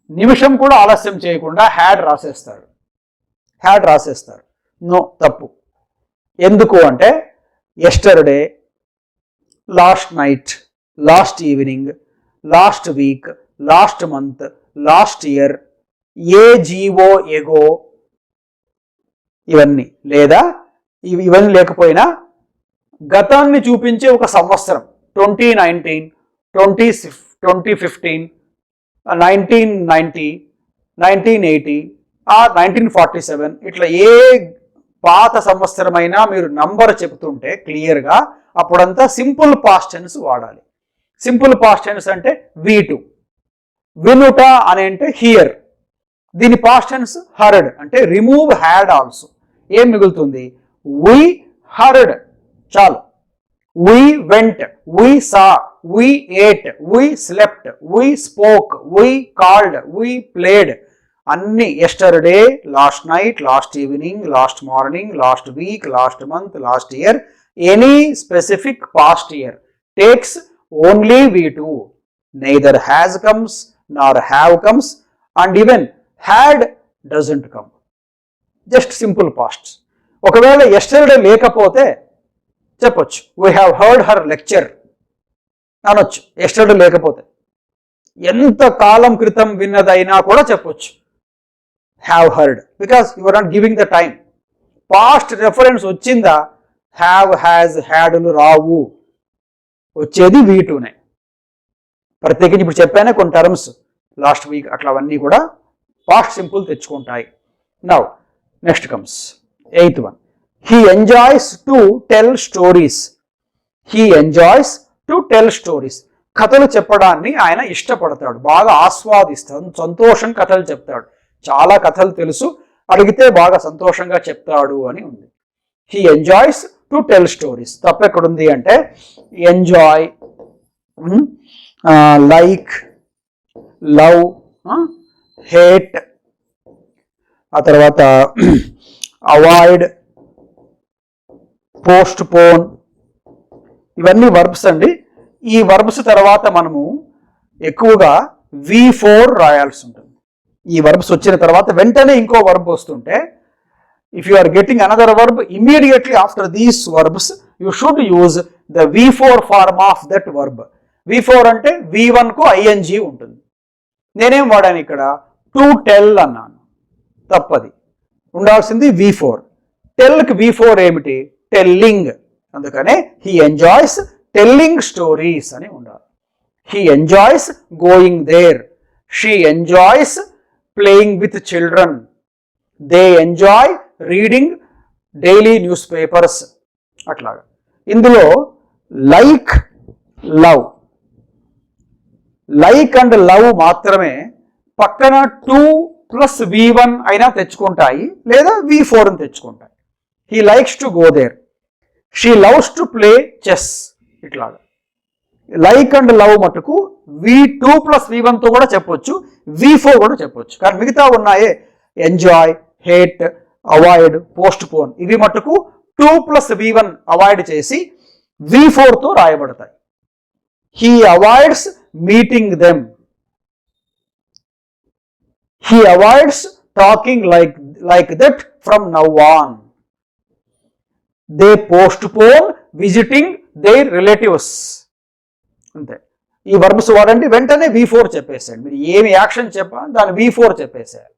నిమిషం కూడా ఆలస్యం చేయకుండా హ్యాడ్ రాసేస్తారు. నో, తప్పు. ఎందుకు అంటే yesterday, last night, last evening, last week, last month, last year, ago, ఇవన్నీ లేదా ఇవన్నీ లేకపోయినా గతాన్ని చూపించే ఒక సంవత్సరం 2019, 2015, 1990, 1980 ఆ 1947 ఇట్లా ఏ పాత సంవత్సరమైనా మీరు నంబర్ చెప్తుంటే క్లియర్గా అప్పుడంతా సింపుల్ పాస్ట్ టెన్స్ వాడాలి. సింపుల్ పాస్ట్ టెన్స్ అంటే V2. వినుట అని అంటే హియర్. దీని పాస్ట్ టెన్స్ హర్డ్ అంటే రిమూవ్ హ్యాడ్ ఆల్సో. ఏం మిగులుతుంది? We heard. చాలు. We went, we saw, we ate, we slept, we spoke, we called, we played. అన్ని yesterday, last night, last evening, last morning, last week, last month, last year, any specific past year takes only V2. neither has comes nor have comes and even had doesn't come. Just simple past. ఒకవేళ yesterday లేకపోతే చెప్పొచ్చు we have heard her lecture అనొచ్చు. Yesterday లేకపోతే ఎంత కాలం క్రితం విన్నదైనా కూడా చెప్పొచ్చు have heard, because you are not giving the time. Past reference వచ్చిందా హ్యావ్, హ్యాజ్, హ్యాడ్లు రావు. వచ్చేది V2నే. ప్రత్యేకించి ఇప్పుడు చెప్పానే కొన్ని టర్మ్స్ లాస్ట్ వీక్ అట్లా అవన్నీ కూడా పాస్ట్ సింపుల్ తెచ్చుకుంటాయి. Now next comes 8th one. He enjoys to tell stories. He enjoys to tell stories. కథలు చెప్పడాన్ని ఆయన ఇష్టపడతాడు, బాగా ఆస్వాదిస్తాడు, సంతోషం కథలు చెప్తాడు. చాలా కథలు తెలుసు, అడిగితే బాగా సంతోషంగా చెప్తాడు అని ఉంది. He enjoys to tell stories. తప్పు ఎక్కడుంది అంటే ఎంజాయ్, లైక్, లవ్, హేట్, ఆ తర్వాత అవాయిడ్, పోస్ట్ పోన్, ఇవన్నీ వర్బ్స్ అండి. ఈ వర్బ్స్ తర్వాత మనము ఎక్కువగా V4 రాయాల్సి ఉంటుంది. ఈ వర్బ్స్ వచ్చిన తర్వాత వెంటనే ఇంకో వర్బ్ వస్తుంటే if you are getting another verb immediately after these verbs you should use the V4 form of that verb. V4 అంటే V1కు ING ఉంటుంది. నేనేం వాడాను ఇక్కడ? టు టెల్ అన్నాను. తప్పది. ఉండాల్సింది V4. టెల్కి V4 ఏమిటి? టెల్లింగ్. అందుకనే హీ ఎంజాయ్స్ టెల్లింగ్ స్టోరీస్ అని ఉండాలి. He enjoys going there. She enjoys playing with children. They enjoy reading daily newspapers. అట్లాగా. ఇందులో like, love, like and love మాత్రమే పక్కన 2 + V1 అయినా తెచ్చుకుంటాయి, లేదా V4 అని తెచ్చుకుంటాయి. He likes to go there. She loves to play chess. ఇట్లాగా like and love మటుకు V2 + V1తో కూడా చెప్పొచ్చు, V4 కూడా చెప్పొచ్చు. కానీ మిగతా ఉన్నాయే enjoy, hate, avoid, postpone, ఇవి మటుకు 2 + V1 అవాయిడ్ చేసి V4తో రాయబడతాయి. He avoids meeting them. He avoids talking like that from now on. They postpone visiting their relatives. అంతే. ఈ వర్బ్స్ వాడండి, వెంటనే V4 చెప్పేసాడు. మీరు ఏమి యాక్షన్ చెప్పా దాని V4 చెప్పేసారు.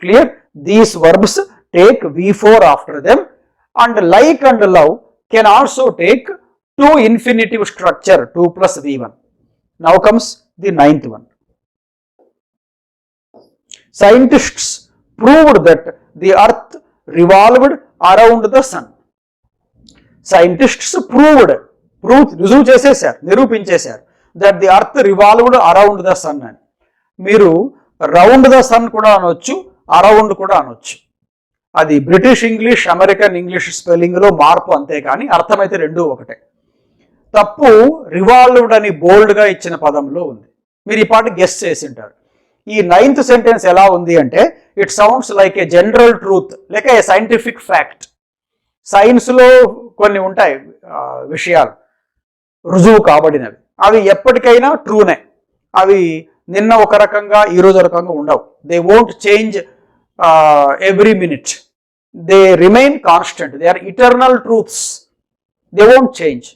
Clear? These verbs take V4 after them. And like and love can also take 2 infinitive structure 2 + V1. Now comes the 9th one. Scientists proved that the earth revolved around the sun. Scientists రుజువు చేసేసారు, నిరూపించేశారు that the earth revolved around the sun అని. మీరు round the sun కూడా అనొచ్చు, around కూడా అనొచ్చు. అది British English, American English స్పెల్లింగ్లో మార్పు అంతే, కానీ అర్థమైతే రెండూ ఒకటే. తప్పు రివాల్వ్డ్ అని బోల్డ్గా ఇచ్చిన పదంలో ఉంది. మీరు ఈ పాట గెస్ చేసి ఉంటారు. ఈ 9th సెంటెన్స్ ఎలా ఉంది అంటే it sounds like A general truth, లేక ఏ సైంటిఫిక్ ఫ్యాక్ట్. సైన్స్లో కొన్ని ఉంటాయి విషయాలు రుజువు కాబడినవి, అవి ఎప్పటికైనా ట్రూనే. అవి నిన్న ఒక రకంగా ఈరోజు రకంగా ఉండవు. They won't change every minute. They remain constant. They are eternal truths. They won't change.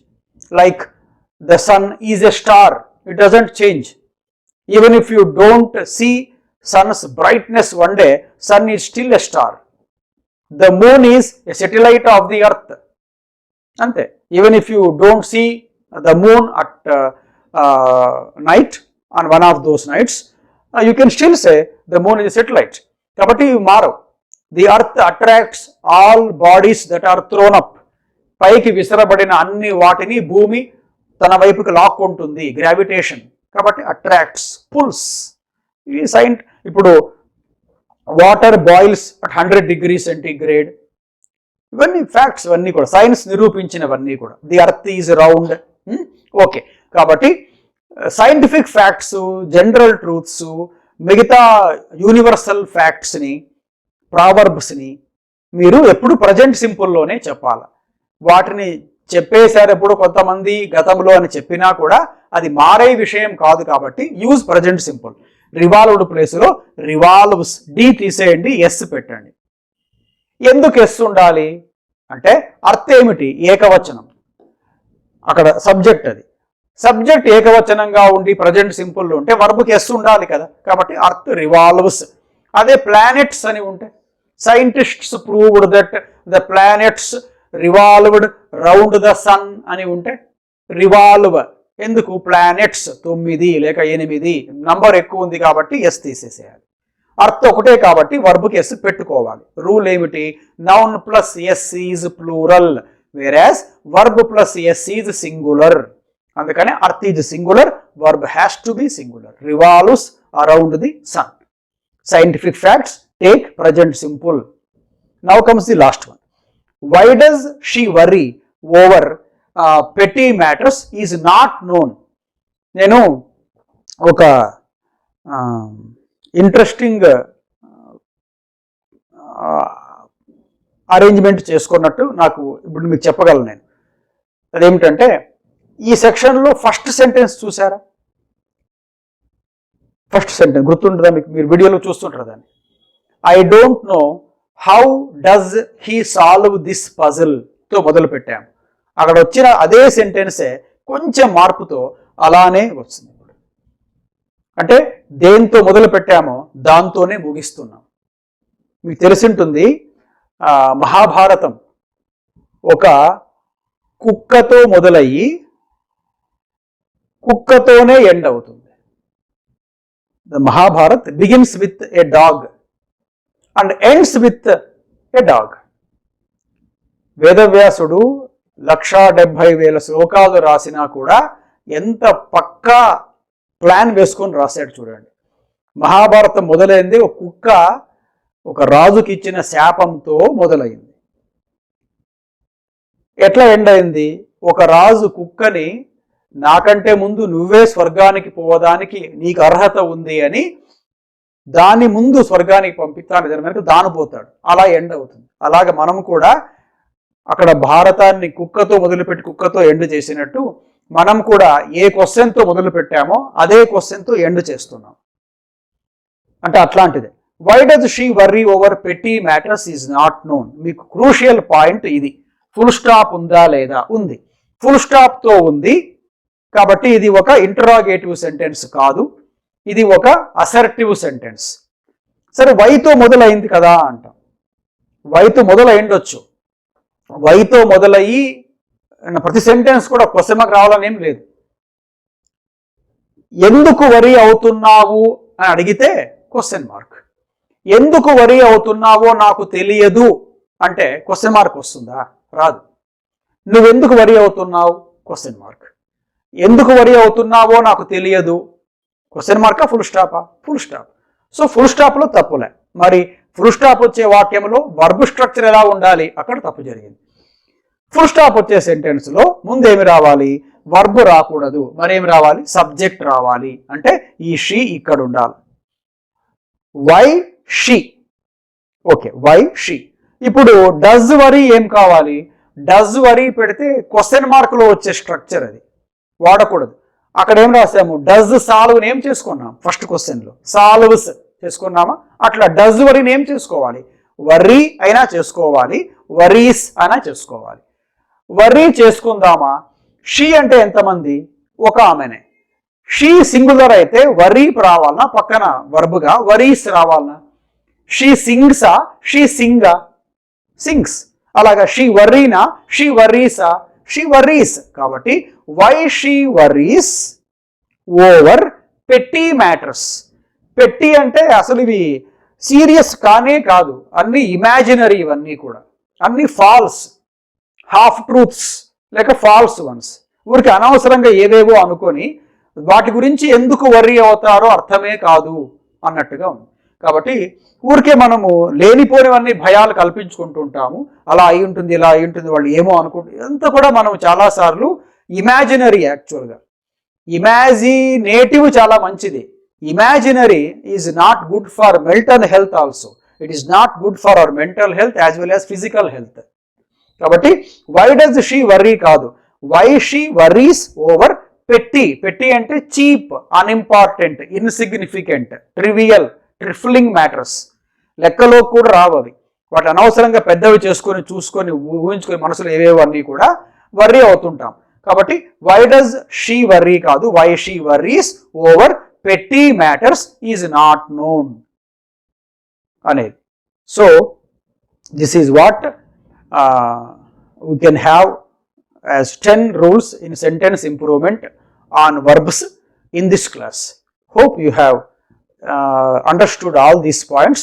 Like the sun is a star, it doesn't change. Even if you don't see sun's brightness one day, sun is still a star. The moon is a satellite of the earth. Ante. Even if you don't see the moon at night, on one of those nights, you can still say the moon is a satellite. Kabatti you maro. The earth attracts all bodies that are thrown up. పైకి విసరబడిన అన్ని వాటిని భూమి తన వైపుకి లాక్కుంటుంది, gravitation. కాబట్టి attracts, pulls. ఈ ఇప్పుడు water boils at 100 degrees centigrade. ఇవన్నీ ఫ్యాక్ట్స్, ఇవన్నీ కూడా సైన్స్ నిరూపించినవన్నీ కూడా. ది అర్త్ ఈజ్ రౌండ్. ఓకే, కాబట్టి సైంటిఫిక్ ఫ్యాక్ట్స్, జనరల్ ట్రూత్స్, మిగతా యూనివర్సల్ ఫ్యాక్ట్స్ని, ప్రావర్బ్స్ని మీరు ఎప్పుడు ప్రజెంట్ సింపుల్లోనే చెప్పాలి. వాటిని చెప్పేశారు ఎప్పుడు కొంతమంది గతంలో అని చెప్పినా కూడా అది మారే విషయం కాదు. కాబట్టి యూజ్ ప్రజెంట్ సింపుల్. రివాల్వ్డ్ ప్లేస్లో రివాల్వ్స్, డి తీసేయండి, ఎస్ పెట్టండి. ఎందుకు ఎస్ ఉండాలి అంటే అర్థం ఏమిటి? ఏకవచనం. అక్కడ సబ్జెక్ట్, అది సబ్జెక్ట్ ఏకవచనంగా ఉండి ప్రజెంట్ సింపుల్లో ఉంటే వర్బ్కి ఎస్ ఉండాలి కదా. కాబట్టి అర్త్ రివాల్వ్స్. అదే ప్లానెట్స్ అని ఉంటే scientists proved that the planets revolved round the sun అని ఉంటే రివాల్వ్. ఎందుకు? ప్లానెట్స్ 9 లేక 8, నంబర్ ఎక్కువ ఉంది కాబట్టి ఎస్ తీసేసేయాలి. అర్థం ఒకటే కాబట్టి వర్బ్కి ఎస్ పెట్టుకోవాలి. రూల్ ఏమిటి? Noun plus S is plural, whereas verb plus S is singular. అందుకని earth is singular, verb has to be singular. Revolves around the sun. Scientific facts, take present simple. Now comes the last one. Why does she worry over petty matters is not known. నేను ఒక interesting arrangement చేసుకున్నట్టు నాకు ఇప్పుడు మీకు చెప్పగలను నేను. అదేమిటంటే ఈ సెక్షన్లో ఫస్ట్ సెంటెన్స్ చూసారా? ఫస్ట్ సెంటెన్స్ గుర్తుంటుందా మీకు? మీరు వీడియోలో చూస్తుంటారు దాన్ని. I don't know how does he solve this పజిల్తో మొదలు పెట్టాము. అక్కడ వచ్చిన అదే సెంటెన్సే కొంచెం మార్పుతో అలానే వస్తుంది. అంటే దేంతో మొదలు పెట్టామో దాంతోనే ముగిస్తున్నాం. మీకు తెలిసింటుంది మహాభారతం ఒక కుక్కతో మొదలయ్యి కుక్కతోనే ఎండ్ అవుతుంది. The Mahabharata begins with a dog and ends with a dog. వేదవ్యాసుడు 170,000 శ్లోకాలు రాసినా కూడా ఎంత పక్కా ప్లాన్ వేసుకొని రాశాడు చూడండి. మహాభారతం మొదలైంది ఒక కుక్క ఒక రాజుకి ఇచ్చిన శాపంతో మొదలైంది. ఎట్లా ఎండ్ అయింది? ఒక రాజు కుక్కని నాకంటే ముందు నువ్వే స్వర్గానికి పోవడానికి నీకు అర్హత ఉంది అని దాని ముందు స్వర్గానికి పంపిస్తాను దాని దానిపోతాడు. అలా ఎండ్ అవుతుంది. అలాగే మనం కూడా అక్కడ భారతాన్ని కుక్కతో మొదలుపెట్టి కుక్కతో ఎండ్ చేసినట్టు మనం కూడా ఏ క్వశ్చన్తో మొదలు పెట్టామో అదే క్వశ్చన్తో ఎండ్ చేస్తున్నాం. అంటే అట్లాంటిదే. Why does she worry over petty matters is not known. మీకు క్రూషియల్ పాయింట్ ఇది. ఫుల్ స్టాప్ ఉందా లేదా? ఉంది. ఫుల్ స్టాప్తో ఉంది కాబట్టి ఇది ఒక ఇంటరాగేటివ్ సెంటెన్స్ కాదు, ఇది ఒక అసర్టివ్ సెంటెన్స్. సరే, వైతో మొదలైంది కదా అంటాం. వైతో మొదలైండొచ్చు. వైతో మొదలయ్యి ప్రతి సెంటెన్స్ కూడా క్వశ్చన్ మార్క్ రావాలని ఏం లేదు. ఎందుకు వరి అవుతున్నావు అని అడిగితే క్వశ్చన్ మార్క్. ఎందుకు వరి అవుతున్నావో నాకు తెలియదు అంటే క్వశ్చన్ మార్క్ వస్తుందా? రాదు. నువ్వెందుకు వరి అవుతున్నావు? Question mark. ఎందుకు వరి అవుతున్నావో నాకు తెలియదు, క్వశ్చన్ మార్కా ఫుల్ స్టాపా? Full stop. సో ఫుల్ స్టాప్లో తప్పులే. మరి ఫుల్ స్టాప్ వచ్చే వాక్యంలో వర్బ్ స్ట్రక్చర్ ఎలా ఉండాలి? అక్కడ తప్పు జరిగింది. ఫుల్ స్టాప్ వచ్చే సెంటెన్స్లో ముందేమి రావాలి? వర్బ్ రాకూడదు. మరేమి రావాలి? సబ్జెక్ట్ రావాలి. అంటే ఈ షీ ఇక్కడ ఉండాలి. Why she. Okay, why she. ఇప్పుడు డస్ వరీ ఏం కావాలి? డస్ వరీ పెడితే క్వశ్చన్ మార్కులో వచ్చే స్ట్రక్చర్ అది వాడకూడదు. అక్కడ ఏం రాసాము? డస్ సాల్వ్ ఏం చేసుకున్నాం? ఫస్ట్ క్వశ్చన్లో సాల్వ్స్ చేసుకున్నామా? అట్లా డస్ వరీని ఏం చేసుకోవాలి? వర్రీ అయినా చేసుకోవాలి, వరీస్ అయినా చేసుకోవాలి. వర్రీ చేసుకుందామా? షీ అంటే ఎంతమంది? ఒక ఆమెనే. షీ సింగులర్ అయితే వర్రీ రావాలనా? పక్కన వర్బుగా వరీస్ రావాలనా? షీ సింగ్సా? షీ సింగా? సింగ్స్. అలాగా షీ వర్రీనా? షీ వర్రీసా? She worries. కాబట్టి why she worries over petty matters. Petty అంటే అసలు ఇవి సీరియస్ కానే కాదు, అన్ని ఇమాజినరీ, ఇవన్నీ కూడా అన్ని ఫాల్స్, హాఫ్ ట్రూత్స్ లేక ఫాల్స్ వన్స్. ఊరికి అనవసరంగా ఏవేవో అనుకొని వాటి గురించి ఎందుకు వర్రీ అవుతారో అర్థమే కాదు అన్నట్టుగా ఉంది. కాబట్టి ఊరికే మనము లేనిపోనివన్నీ భయాలు కల్పించుకుంటూ ఉంటాము. అలా అయి ఉంటుంది, ఇలా అయి ఉంటుంది, వాళ్ళు ఏమో అనుకుంటు, ఇదంతా కూడా మనం చాలాసార్లు ఇమాజినరీ. యాక్చువల్గా ఇమాజినేటివ్ చాలా మంచిది. Imaginary is not good for mental health also. It is not good for our mental health as well as physical health. కాబట్టి వై డస్ షీ వర్రీ కాదు, why she worries over petty. Petty అంటే cheap, unimportant, insignificant, trivial, trifling matters. లెక్కలో కూడా రావు అవి. వాటి అనవసరంగా పెద్దవి చేసుకొని చూసుకొని ఊహించుకొని మనసులో ఏవేవో అన్నీ కూడా వర్రీ అవుతుంటాం. కాబట్టి వై డస్ షీ వర్రీ కాదు, why she worries over petty matters is not known అనేది. So this is what we can have as 10 rules in sentence improvement on verbs in this class. Hope you have understood all these points,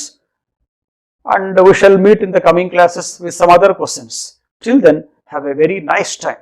and we shall meet in the coming classes with some other questions. Till then, have a very nice time.